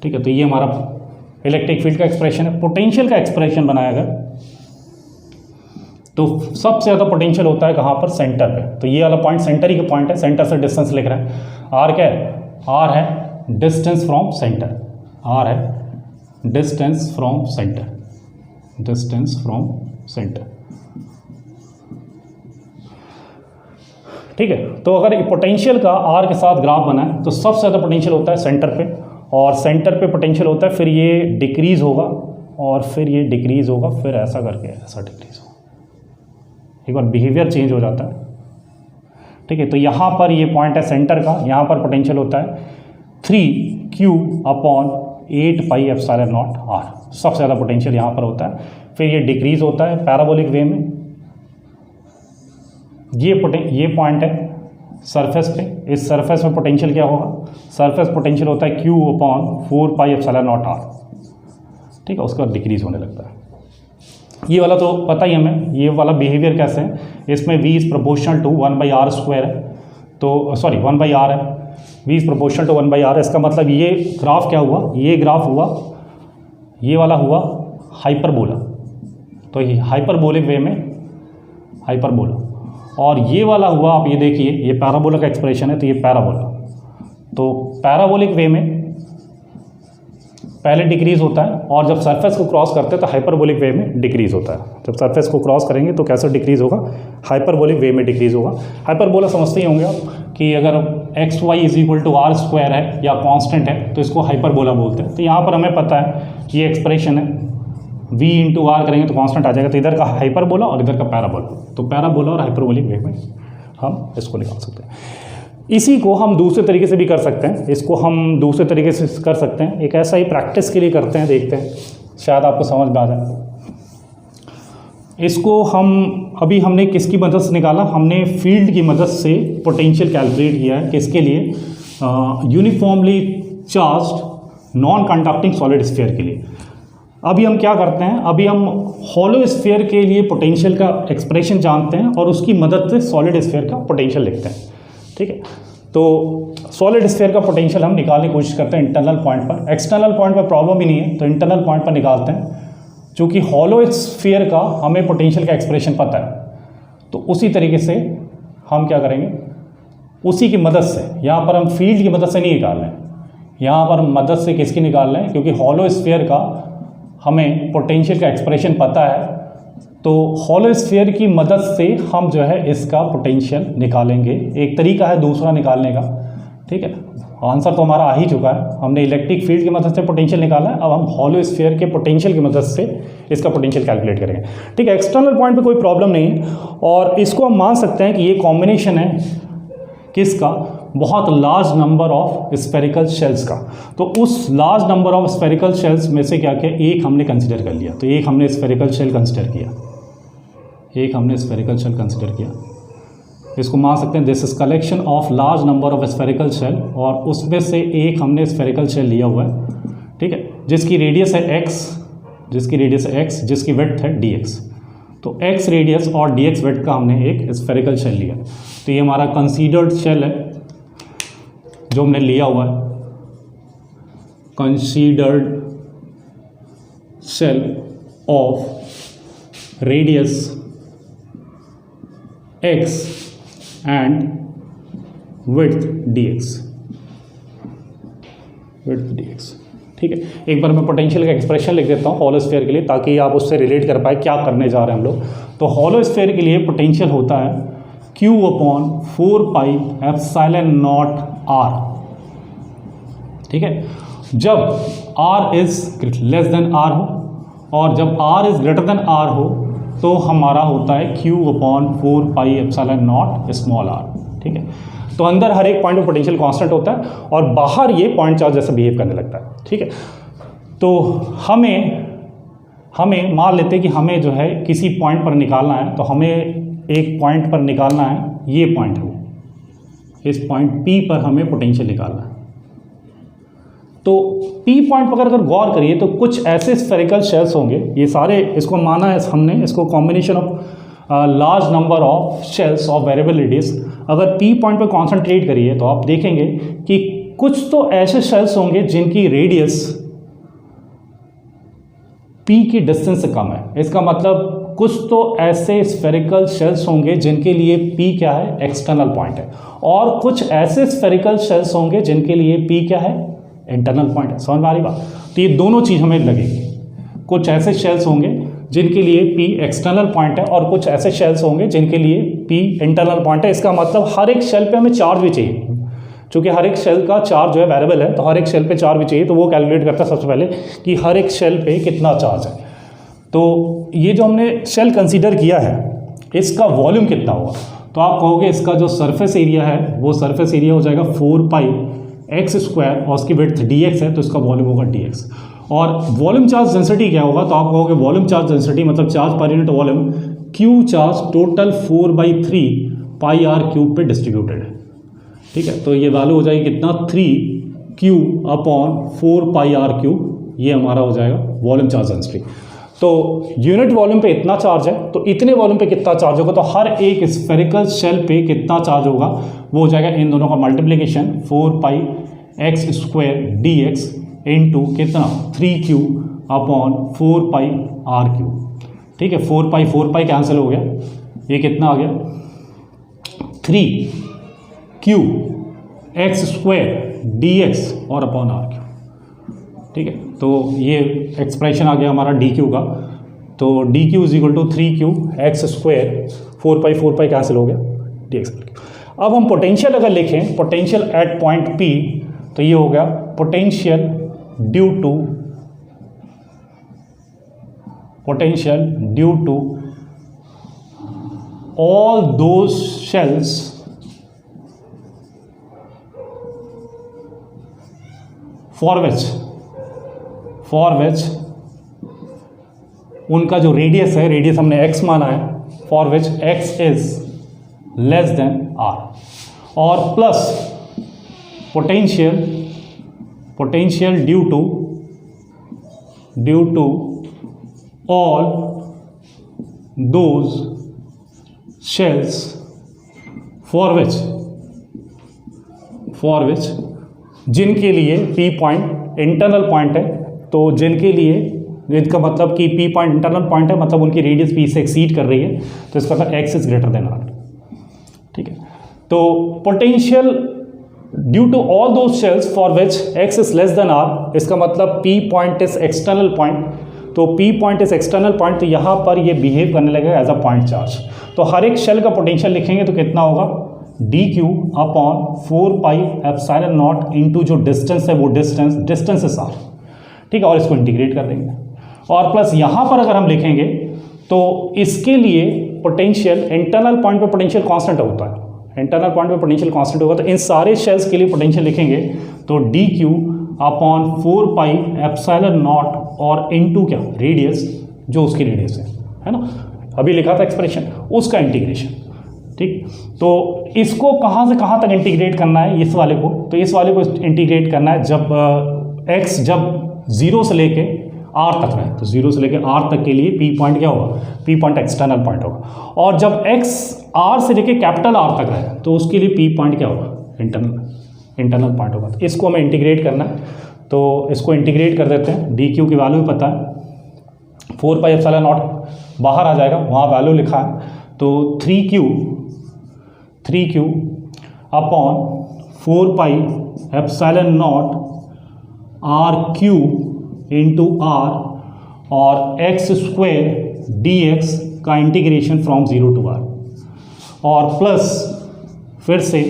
ठीक है, तो ये हमारा इलेक्ट्रिक फील्ड का एक्सप्रेशन है। पोटेंशियल का एक्सप्रेशन बनाया गया तो सबसे ज़्यादा पोटेंशियल होता है कहाँ पर? सेंटर पे। तो ये वाला पॉइंट सेंटर ही का पॉइंट है, सेंटर से डिस्टेंस लिख रहे हैं। r क्या है? r है डिस्टेंस फ्रॉम सेंटर, r है distance from centre, distance from centre. ठीक है, तो अगर पोटेंशियल का r के साथ ग्राफ बनाए तो सबसे ज़्यादा पोटेंशियल होता है सेंटर पे, और सेंटर पे पोटेंशियल होता है, फिर ये डिक्रीज होगा, और फिर ये डिक्रीज होगा, फिर ऐसा करके ऐसा डिक्रीज होगा, एक बार बिहेवियर चेंज हो जाता है। ठीक है, तो यहाँ पर ये पॉइंट है सेंटर का, यहाँ पर पोटेंशियल होता है 3Q/8πε0r, सबसे ज़्यादा पोटेंशियल यहाँ पर होता है। फिर ये डिक्रीज होता है पैराबोलिक वे में, ये पॉइंट है सरफेस पे, इस सरफेस में पोटेंशियल क्या होगा? सरफेस पोटेंशियल होता है Q/4πε0r। ठीक है, उसके बाद डिक्रीज होने लगता है। ये वाला तो पता ही हमें, ये वाला बिहेवियर कैसे है, इसमें v is proportional to 1/r² है, तो सॉरी 1/r है, v is proportional to 1/r है। इसका मतलब ये ग्राफ क्या हुआ? ये ग्राफ हुआ, ये वाला हुआ हाइपरबोला, तो ये हाइपरबोलिक वे में हाइपरबोला, और ये वाला हुआ, आप ये देखिए, ये पैराबोला का एक्सप्रेशन है, तो ये पैराबोला। तो पैराबोलिक वे में पहले डिक्रीज होता है और जब सरफेस को क्रॉस करते हैं तो हाइपरबोलिक वे में डिक्रीज होता है। जब सरफेस को क्रॉस करेंगे तो कैसे डिक्रीज होगा, हाइपरबोलिक वे में डिक्रीज होगा। हाइपरबोला समझते ही होंगे आप कि अगर x y is equal to r square है या कांस्टेंट है तो इसको हाइपरबोला बोलते हैं। तो यहाँ पर हमें पता है कि ये एक्सप्रेशन है v इंटू आर करेंगे तो कांस्टेंट आ जाएगा, तो इधर का हाइपरबोला और इधर का पैराबोला, तो पैराबोला और हाइपरबोलिक वे में हम इसको निकाल सकते हैं। इसी को हम दूसरे तरीके से भी कर सकते हैं, इसको हम दूसरे तरीके से कर सकते हैं। एक ऐसा ही प्रैक्टिस के लिए करते हैं, देखते हैं शायद आपको समझ में आ जाए। इसको हमने किसकी मदद से निकाला, हमने फील्ड की मदद से पोटेंशियल कैलकुलेट किया है। किसके लिए, uniformly charged non conducting solid sphere के लिए। अभी हम क्या करते हैं, अभी हम हॉलो स्फीयर के लिए पोटेंशियल का एक्सप्रेशन जानते हैं और उसकी मदद से सॉलिड स्फीयर का पोटेंशियल लिखते हैं। ठीक है, तो सॉलिड स्फीयर का पोटेंशियल हम निकालने की कोशिश करते हैं इंटरनल पॉइंट पर। एक्सटर्नल पॉइंट पर प्रॉब्लम ही नहीं है, तो इंटरनल पॉइंट पर निकालते हैं। चूँकि हॉलो स्फीयर का हमें पोटेंशियल का एक्सप्रेशन पता है, तो उसी तरीके से हम क्या करेंगे, उसी की मदद से, यहाँ पर हम फील्ड की मदद से नहीं निकाल रहे हैं, यहाँ पर मदद से किसकी निकाल रहे हैं, क्योंकि हॉलो स्फीयर का हमें पोटेंशियल का एक्सप्रेशन पता है, तो हॉलो स्फीयर की मदद से हम जो है इसका पोटेंशियल निकालेंगे। एक तरीका है दूसरा निकालने का। ठीक है, आंसर तो हमारा आ ही चुका है, हमने इलेक्ट्रिक फील्ड की मदद से पोटेंशियल निकाला है। अब हम हॉलो स्फीयर के पोटेंशियल की मदद से इसका पोटेंशियल कैलकुलेट करेंगे। ठीक है, एक्सटर्नल पॉइंट पे कोई प्रॉब्लम नहीं है और इसको हम मान सकते हैं कि ये कॉम्बिनेशन है किसका, बहुत large number of spherical shells का। तो उस large number of spherical shells में से क्या क्या एक हमने कंसिडर कर लिया, तो एक हमने स्फेरिकल शेल कंसिडर किया, एक हमने स्फेरिकल शेल कंसिडर किया। इसको मान सकते हैं this is collection of large number of spherical shell, और उसमें से एक हमने स्फेरिकल शेल लिया हुआ है। ठीक है, जिसकी रेडियस है x, जिसकी रेडियस है x, जिसकी विड्थ है dx। तो x रेडियस और dx विड्थ का हमने एक स्फेरिकल शेल लिया। तो ये हमारा कंसीडर्ड शेल है जो हमने लिया हुआ है, considered shell of radius x and width dx, width dx। ठीक है, एक बार मैं पोटेंशियल का एक्सप्रेशन लिख देता हूँ हॉलो स्फीयर के लिए, ताकि आप उससे रिलेट कर पाए क्या करने जा रहे हैं हम लोग। तो हॉलो स्फीयर के लिए पोटेंशियल होता है Q/4πε0 r। ठीक है, जब r is less than r हो और जब r is greater than r हो तो हमारा होता है Q/4πε0 स्मॉल r। ठीक है, तो अंदर हर एक पॉइंट में पोटेंशियल कांस्टेंट होता है और बाहर ये पॉइंट चार्ज जैसा बिहेव करने लगता है। ठीक है, तो हमें मान लेते हैं कि हमें जो है किसी पॉइंट पर निकालना है, तो हमें एक पॉइंट पर निकालना है, ये पॉइंट है, इस पॉइंट P पर हमें पोटेंशियल निकालना है। तो P पॉइंट पर अगर गौर करिए तो कुछ ऐसे स्फेरिकल शेल्स होंगे, ये सारे इसको माना है हमने, इसको combination of large number of shells of variable radius. अगर P पॉइंट पर कॉन्सेंट्रेट करिए तो आप देखेंगे कि कुछ तो ऐसे शेल्स होंगे जिनकी रेडियस P की डिस्टेंस से कम है। इसका मतलब कुछ तो ऐसे स्फेरिकल शेल्स होंगे जिनके लिए P क्या है, एक्सटर्नल पॉइंट है, और कुछ ऐसे स्फेरिकल शेल्स होंगे जिनके लिए P क्या है, इंटरनल पॉइंट है। समझ में आ रही बात? तो ये दोनों चीज़ हमें लगेगी। कुछ ऐसे शेल्स होंगे जिनके लिए P एक्सटर्नल पॉइंट है और कुछ ऐसे शेल्स होंगे जिनके लिए P इंटरनल पॉइंट है। इसका मतलब हर एक शेल पे हमें चार्ज भी चाहिए, क्योंकि हर एक शेल का चार्ज जो है वेरिएबल है, तो हर एक शेल पे चार्ज भी चाहिए। तो वो कैलकुलेट करता है सबसे पहले कि हर एक शेल पे कितना चार्ज है। तो ये जो हमने शेल कंसीडर किया है, इसका वॉल्यूम कितना होगा, तो आप कहोगे इसका जो सरफेस एरिया है वो सरफेस एरिया हो जाएगा 4πx² और उसकी विड्थ dx है, तो इसका वॉल्यूम होगा dx। और वॉल्यूम चार्ज डेंसिटी क्या होगा, तो आप कहोगे वॉल्यूम चार्ज डेंसिटी मतलब charge per unit volume, Q charge total 4/3πr³ पे डिस्ट्रीब्यूटेड है। ठीक है, तो ये वैल्यू हो जाएगी कितना, 3Q/4πr³। ये हमारा हो जाएगा वॉल्यूम चार्ज डेंसिटी। तो यूनिट वॉल्यूम पे इतना चार्ज है, तो इतने वॉल्यूम पे कितना चार्ज होगा, तो हर एक स्फेरिकल शेल पे कितना चार्ज होगा, वो हो जाएगा इन दोनों का मल्टीप्लिकेशन 4πx² dx इंटू कितना 3Q/4πr³। ठीक है, 4π कैंसिल हो गया, ये कितना आ गया 3Qx² dx और अपॉन r³। ठीक है, तो ये एक्सप्रेशन आ गया हमारा डी क्यू का। तो d q is equal to 3q x square, 4 pi cancel हो गया डी एक्स। अब हम पोटेंशियल अगर लिखें, पोटेंशियल एट पॉइंट P, तो ये हो गया potential due to all those shells for which उनका जो रेडियस है, रेडियस हमने x माना है, for which x is less than r, और plus potential due to all those shells for which जिनके लिए P पॉइंट इंटरनल पॉइंट है, तो जिनके लिए, इसका मतलब कि P पॉइंट इंटरनल पॉइंट है, मतलब उनकी रेडियस P से एक्सीड कर रही है, तो इसका मतलब x is greater than r। ठीक है, तो potential due to all those shells for which x is less than r, इसका मतलब P point is external point, तो P point is external point, तो यहाँ पर ये बिहेव करने लगेगा एज अ पॉइंट चार्ज। तो हर एक शेल का पोटेंशियल लिखेंगे तो कितना होगा, D Q upon 4 pi epsilon not into जो डिस्टेंस है वो डिस्टेंस इज आर। ठीक है, और इसको इंटीग्रेट कर देंगे, और प्लस यहाँ पर अगर हम लिखेंगे तो इसके लिए पोटेंशियल इंटरनल पॉइंट पे पोटेंशियल कांस्टेंट होता है, इंटरनल पॉइंट पे पोटेंशियल कांस्टेंट होगा, तो इन सारे शेल्स के लिए पोटेंशियल लिखेंगे तो d Q upon 4 pi epsilon naught और इनटू क्या, रेडियस, जो उसकी रेडियस है ना, अभी लिखा था एक्सप्रेशन, उसका इंटीग्रेशन। ठीक, तो इसको कहाँ से कहाँ तक इंटीग्रेट करना है, इस वाले को, तो इस वाले को इंटीग्रेट करना है जब x जब 0 से लेके r तक रहे, तो 0 से लेके r तक के लिए P पॉइंट क्या होगा, P पॉइंट एक्सटर्नल पॉइंट होगा, और जब x r से लेके कैपिटल R तक रहे तो उसके लिए P पॉइंट क्या होगा, इंटरनल पॉइंट होगा। तो इसको हमें इंटीग्रेट करना है, तो इसको इंटीग्रेट कर देते हैं। डी क्यू की वैल्यू भी पता है, 4 पाई एप्सिलॉन नॉट बाहर आ जाएगा, वहाँ वैल्यू लिखा है, तो 3q upon 4 pi epsilon naught r q into r, और एक्स स्क्वायर डी एक्स का इंटीग्रेशन फ्रॉम 0 टू r, और प्लस फिर से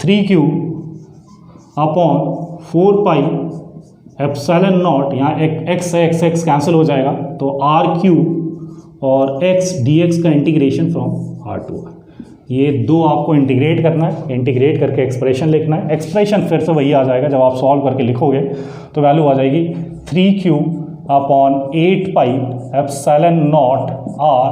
3q upon 4 pi epsilon naught, यहाँ x है, x कैंसिल हो जाएगा, तो आर क्यू और x dx का integration from r to r। ये दो आपको इंटीग्रेट करना है, इंटीग्रेट करके एक्सप्रेशन लिखना है। एक्सप्रेशन फिर से वही आ जाएगा, जब आप सॉल्व करके लिखोगे तो वैल्यू आ जाएगी 3q upon 8 pi epsilon naught r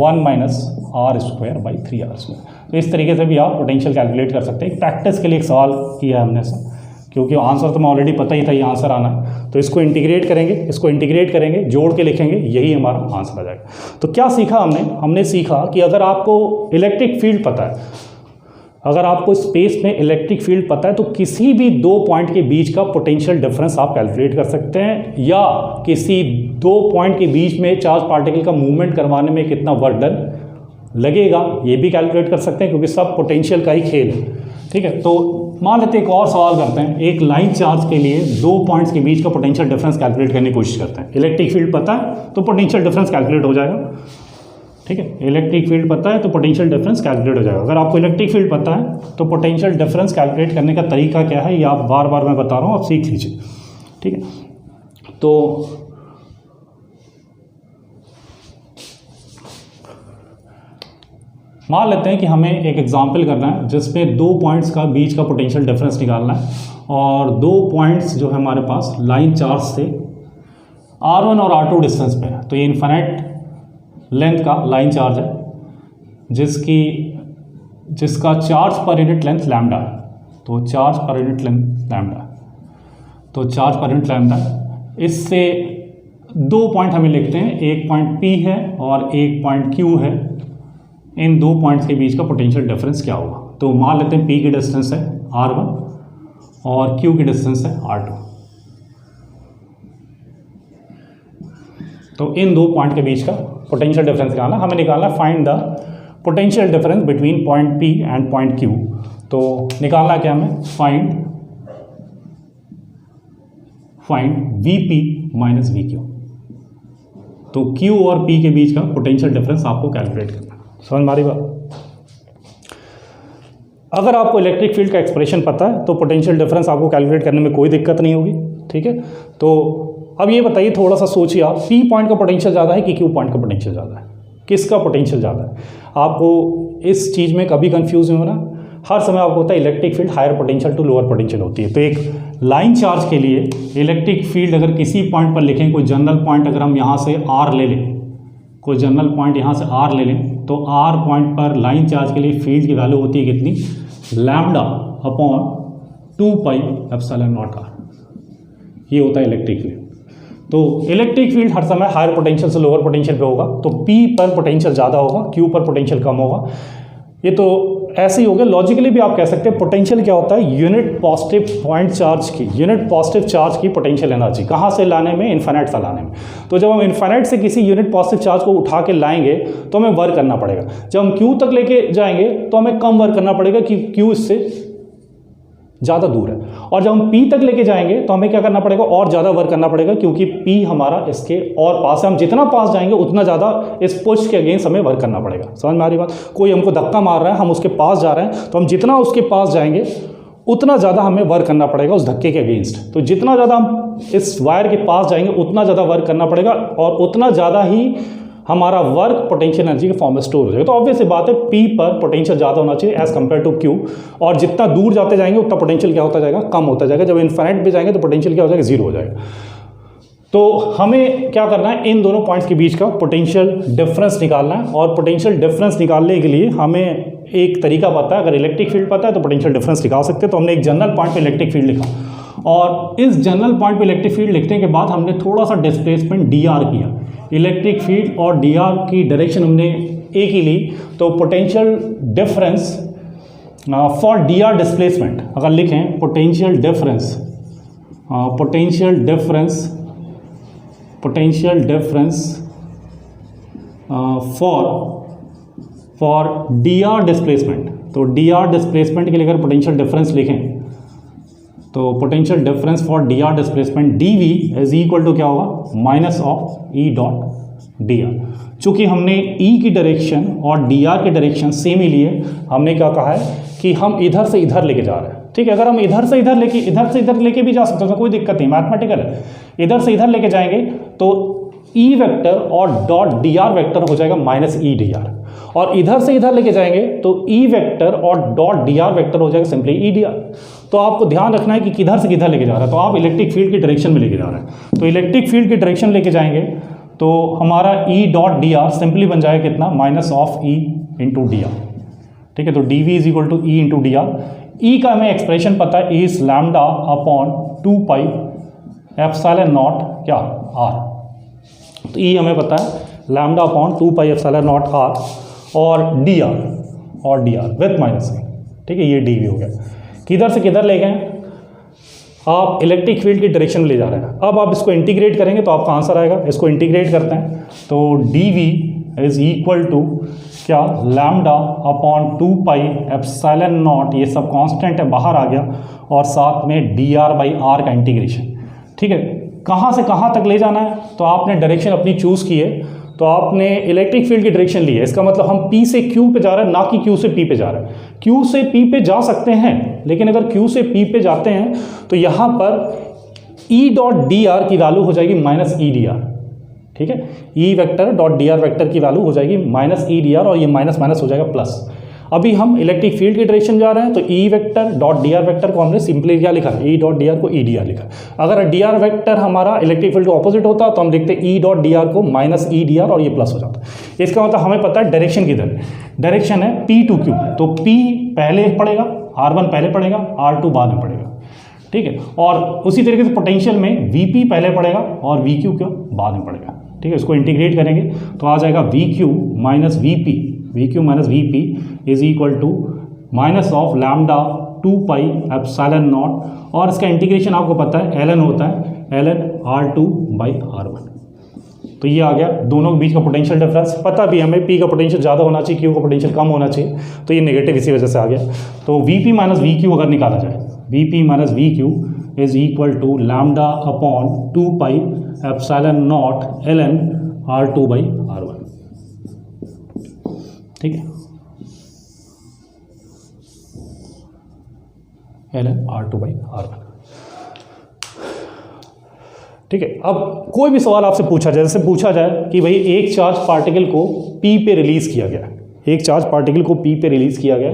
1 minus r square by 3r square. तो इस तरीके से भी आप पोटेंशियल कैलकुलेट कर सकते हैं। एक प्रैक्टिस के लिए एक सवाल किया है हमने सर, क्योंकि आंसर तो मैं ऑलरेडी पता ही था ये आंसर आना है, तो इसको इंटीग्रेट करेंगे, जोड़ के लिखेंगे, यही हमारा आंसर आ जाएगा। तो क्या सीखा हमने सीखा कि अगर आपको इलेक्ट्रिक फील्ड पता है, अगर आपको स्पेस में इलेक्ट्रिक फील्ड पता है, तो किसी भी दो पॉइंट के बीच का पोटेंशियल डिफरेंस आप कैलकुलेट कर सकते हैं, या किसी दो पॉइंट के बीच में चार्ज पार्टिकल का मूवमेंट करवाने में कितना वर्क डन लगेगा ये भी कैलकुलेट कर सकते हैं, क्योंकि सब पोटेंशियल का ही खेल है। ठीक है, तो मान लेते हैं एक और सवाल करते हैं। एक लाइन चार्ज के लिए दो पॉइंट्स के बीच का पोटेंशियल डिफरेंस कैलकुलेट करने की कोशिश करते हैं। इलेक्ट्रिक फील्ड पता है तो पोटेंशियल डिफरेंस कैलकुलेट हो जाएगा। ठीक है, इलेक्ट्रिक फील्ड पता है तो पोटेंशियल डिफरेंस कैलकुलेट हो जाएगा। अगर आपको इलेक्ट्रिक फील्ड पता है तो पोटेंशियल डिफरेंस कैलकुलेट करने का तरीका क्या है, ये आप बार बार मैं बता रहा हूँ, आप सीख लीजिए। ठीक है, तो मान लेते हैं कि हमें एक एग्जांपल करना है जिसमें दो पॉइंट्स का बीच का पोटेंशियल डिफरेंस निकालना है, और दो पॉइंट्स जो है हमारे पास लाइन चार्ज से R1 और R2 डिस्टेंस पे है। तो ये इन्फिनिट लेंथ का लाइन चार्ज है जिसका charge per unit length lambda है। तो charge per unit length lambda इससे दो पॉइंट हमें लिखते हैं, एक पॉइंट P है और एक पॉइंट Q है। इन दो पॉइंट्स के बीच का पोटेंशियल डिफरेंस क्या होगा। तो मान लेते हैं P की डिस्टेंस है R1 और Q की डिस्टेंस है R2। तो इन दो पॉइंट के बीच का पोटेंशियल डिफरेंस निकालना, हमें निकालना find the potential difference between point P and point Q। तो निकालना क्या हमें, फाइंड Vp माइनस Vq। तो Q और P के बीच का पोटेंशियल डिफरेंस आपको कैलकुलेट करना है। समझ में आ रही बात? अगर आपको इलेक्ट्रिक फील्ड का एक्सप्रेशन पता है तो पोटेंशियल डिफरेंस आपको कैलकुलेट करने में कोई दिक्कत नहीं होगी। ठीक है, तो अब ये बताइए, थोड़ा सा सोचिए आप, P पॉइंट का पोटेंशियल ज़्यादा है कि Q पॉइंट का पोटेंशियल ज़्यादा है? किसका पोटेंशियल ज़्यादा है? आपको इस चीज़ में कभी कंफ्यूज नहीं होना। हर समय आपको होता है electric field higher potential to lower potential होती है। तो एक लाइन चार्ज के लिए इलेक्ट्रिक फील्ड अगर किसी पॉइंट पर लिखें, कोई जनरल पॉइंट अगर हम यहाँ से R ले लें, कोई जनरल पॉइंट यहाँ से R ले लें, तो R पॉइंट पर लाइन चार्ज के लिए फील्ड की वैल्यू होती है कितनी? Lambda upon 2 pi epsilon naught R। ये होता है इलेक्ट्रिक फील्ड। तो इलेक्ट्रिक फील्ड हर समय हायर पोटेंशियल से लोअर पोटेंशियल पे होगा, तो P पर पोटेंशियल ज़्यादा होगा, Q पर पोटेंशियल कम होगा। ये तो ऐसे ही हो गया। लॉजिकली भी आप कह सकते हैं पोटेंशियल क्या होता है? यूनिट पॉजिटिव पॉइंट चार्ज की, यूनिट पॉजिटिव चार्ज की पोटेंशियल एनर्जी। कहाँ से लाने में? इन्फिनिट से लाने में। तो जब हम इन्फिनिट से किसी यूनिट पॉजिटिव चार्ज को उठा के लाएंगे तो हमें वर्क करना पड़ेगा। जब हम Q तक लेके जाएंगे तो हमें कम वर्क करना पड़ेगा कि Q इससे ज़्यादा दूर है। और जब हम P तक लेके जाएंगे तो हमें क्या करना पड़ेगा? और ज़्यादा वर्क करना पड़ेगा, क्योंकि P हमारा इसके और पास है। हम जितना पास जाएंगे उतना ज़्यादा इस पुश के अगेंस्ट हमें वर्क करना पड़ेगा। समझ में आ रही बात? कोई हमको धक्का मार रहा है, हम उसके पास जा रहे हैं, तो हम जितना उसके पास जाएंगे उतना ज़्यादा हमें वर्क करना पड़ेगा उस धक्के के अगेंस्ट। तो जितना ज़्यादा हम इस वायर के पास जाएंगे उतना ज़्यादा वर्क करना पड़ेगा, और उतना ज़्यादा ही हमारा वर्क पोटेंशियल एनर्जी के फॉर्म में स्टोर हो जाएगा। तो ऑब्वियस सी बात है, P पर पोटेंशियल ज़्यादा होना चाहिए एज़ कम्पेयर टू Q। और जितना दूर जाते जाएंगे उतना पोटेंशियल क्या होता जाएगा? कम होता जाएगा। जब इन्फिनिट पे जाएंगे तो पोटेंशियल क्या हो जाएगा? 0 हो जाएगा। तो हमें क्या करना है? इन दोनों पॉइंट्स के बीच का पोटेंशियल डिफरेंस निकालना है। और पोटेंशियल डिफरेंस निकालने के लिए हमें एक तरीका पता है। अगर इलेक्ट्रिक फील्ड पता है तो पोटेंशियल डिफरेंस निकाल सकते हैं। तो हमने एक जनरल पॉइंट पर इलेक्ट्रिक फील्ड लिखा, और इस जनरल पॉइंट पर इलेक्ट्रिक फील्ड लिखने के बाद हमने थोड़ा सा डिस्प्लेसमेंट dr किया। इलेक्ट्रिक फील्ड और dr की डायरेक्शन हमने एक ही ली। तो potential difference for dr displacement अगर लिखें, potential difference for dr displacement, तो dr डिस्प्लेसमेंट के लिए अगर पोटेंशियल डिफरेंस लिखें तो potential difference for dr displacement dv is equal to क्या होगा? Minus of E dot dr। चूँकि हमने E की डायरेक्शन और dr की डायरेक्शन सेम ही लिए, हमने क्या कहा है कि हम इधर से इधर लेके जा रहे हैं। ठीक है, अगर हम इधर से इधर लेके भी जा सकते हैं, कोई दिक्कत नहीं, मैथमेटिकल है। इधर से इधर लेके जाएंगे तो E वेक्टर और डॉट dr वेक्टर हो जाएगा माइनस E dr, और इधर से इधर लेके जाएंगे तो E वेक्टर और डॉट dr वेक्टर हो जाएगा सिंपली E dr। तो आपको ध्यान रखना है कि किधर से किधर लेके जा रहा है। तो आप इलेक्ट्रिक फील्ड की डायरेक्शन में लेके जा रहे हैं, तो इलेक्ट्रिक फील्ड की डायरेक्शन लेके जाएंगे तो हमारा E डॉट dr सिंपली बन जाएगा कितना? Minus of E into dr। ठीक है, तो dv is equal to E into dr। E का हमें एक्सप्रेशन पता है, E is lambda upon 2 pi epsilon naught क्या? R। तो E हमें पता है lambda upon 2 pi epsilon naught R, और dr विथ माइनस में। ठीक है, ये dv हो गया। किधर से किधर ले गए? आप इलेक्ट्रिक फील्ड की डायरेक्शन में ले जा रहे हैं। अब आप इसको इंटीग्रेट करेंगे तो आपका आंसर आएगा। इसको इंटीग्रेट करते हैं तो dv इज इक्वल टू क्या? Lambda upon 2 pi epsilon not, ये सब कांस्टेंट है, बाहर आ गया, और साथ में dr बाई r का इंटीग्रेशन। ठीक है, कहाँ से कहाँ तक ले जाना है? तो आपने डायरेक्शन अपनी चूज़ की है, तो आपने इलेक्ट्रिक फील्ड की डायरेक्शन ली है। इसका मतलब हम P से Q पे जा रहे हैं, ना कि Q से P पे जा रहे हैं। Q से P पे जा सकते हैं, लेकिन अगर Q से P पे जाते हैं तो यहाँ पर E डॉट dr की वैल्यू हो जाएगी माइनस E dr। ठीक है, E vector dot dr vector की वैल्यू हो जाएगी माइनस E dr, और ये माइनस माइनस हो जाएगा प्लस। अभी हम इलेक्ट्रिक फील्ड की डायरेक्शन जा रहे हैं, तो E vector dot dr vector को हमने सिंपली क्या लिखा? E डॉट dr को E dr लिखा। अगर dr वेक्टर हमारा इलेक्ट्रिक फील्ड के ऑपोजिट होता तो हम लिखते E डॉट dr को माइनस E dr, और ये प्लस हो जाता। इसका मतलब हमें पता है डायरेक्शन किधर है। डायरेक्शन है P टू Q, तो P पहले पड़ेगा, R1 पहले पड़ेगा, R2 बाद में पड़ेगा। ठीक है, और उसी तरीके से पोटेंशियल में Vp पहले पड़ेगा और Vq क्यों बाद में पड़ेगा। ठीक है, इसको इंटीग्रेट करेंगे तो आ जाएगा Vq minus Vp is equal to minus of lambda 2 pi epsilon naught, और इसका इंटीग्रेशन आपको पता है ln होता है, ln R2 बाई R1। तो ये आ गया दोनों के बीच का पोटेंशियल डिफरेंस। पता भी हमें P का पोटेंशियल ज़्यादा होना चाहिए, Q का पोटेंशियल कम होना चाहिए, तो ये नेगेटिव इसी वजह से आ गया। तो Vp माइनस Vq अगर निकाला जाए, Vp minus Vq is equal to lambda upon 2 pi epsilon naught ln r2 by r1। ठीक है, ln r2 बाई r1। ठीक है, अब कोई भी सवाल आपसे पूछा जाए, जैसे पूछा जाए कि भाई एक चार्ज पार्टिकल को P पे रिलीज किया गया, एक चार्ज पार्टिकल को P पे रिलीज किया गया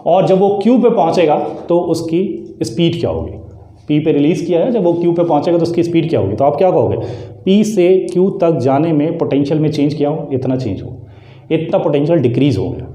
और जब वो Q पे पहुंचेगा तो उसकी स्पीड क्या होगी। P पे रिलीज किया है, जब वो Q पे पहुंचेगा तो उसकी स्पीड क्या होगी। तो आप क्या कहोगे, P से Q तक जाने में पोटेंशियल में चेंज क्या हो, इतना चेंज हो, इतना पोटेंशियल डिक्रीज हो गया।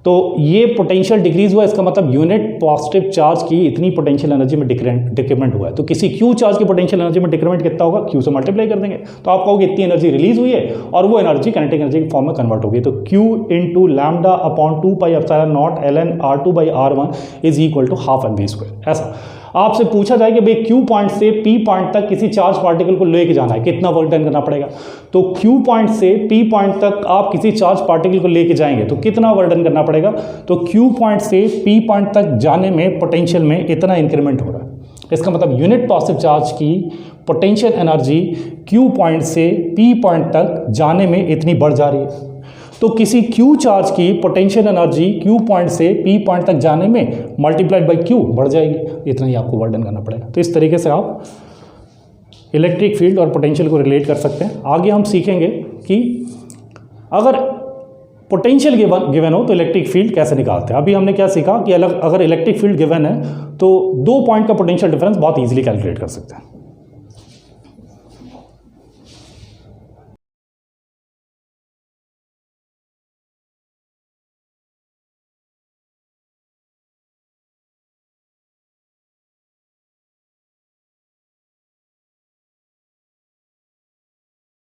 तो ये पोटेंशियल डिक्रीज हुआ, इसका मतलब यूनिट पॉजिटिव चार्ज की इतनी पोटेंशियल एनर्जी में डिक्रीमेंट हुआ है। तो किसी Q चार्ज की पोटेंशियल एनर्जी में डिक्रीमेंट कितना होगा, Q से मल्टीप्लाई कर देंगे तो आप कहोगे इतनी एनर्जी रिलीज हुई है और वो एनर्जी काइनेटिक एनर्जी के फॉर्म में कन्वर्ट हो गई। तो Q into lambda upon 2 pi epsilon naught ln r2 by r1 is equal to half mv square. ऐसा आपसे पूछा जाए कि भाई Q पॉइंट से P पॉइंट तक किसी चार्ज पार्टिकल को लेके जाना है, कितना वर्क डन करना पड़ेगा। तो Q पॉइंट से P पॉइंट तक आप किसी चार्ज पार्टिकल को लेके जाएंगे तो कितना वर्क डन करना पड़ेगा। तो Q पॉइंट से P पॉइंट तक जाने में पोटेंशियल में इतना इंक्रीमेंट हो रहा है। इसका मतलब यूनिट पॉजिटिव चार्ज की पोटेंशियल एनर्जी Q पॉइंट से P पॉइंट तक जाने में इतनी बढ़ जा रही है। तो किसी Q चार्ज की पोटेंशियल एनर्जी Q पॉइंट से P पॉइंट तक जाने में मल्टीप्लाइड बाई Q बढ़ जाएगी, इतना ही आपको वर्क डन करना पड़ेगा। तो इस तरीके से आप इलेक्ट्रिक फील्ड और पोटेंशियल को रिलेट कर सकते हैं। आगे हम सीखेंगे कि अगर पोटेंशियल गिवन हो तो इलेक्ट्रिक फील्ड कैसे निकालते हैं। अभी हमने क्या सीखा कि अगर इलेक्ट्रिक फील्ड गिवन है तो 2 पॉइंट का पोटेंशियल डिफरेंस बहुत ईजिली कैलकुलेट कर सकते हैं।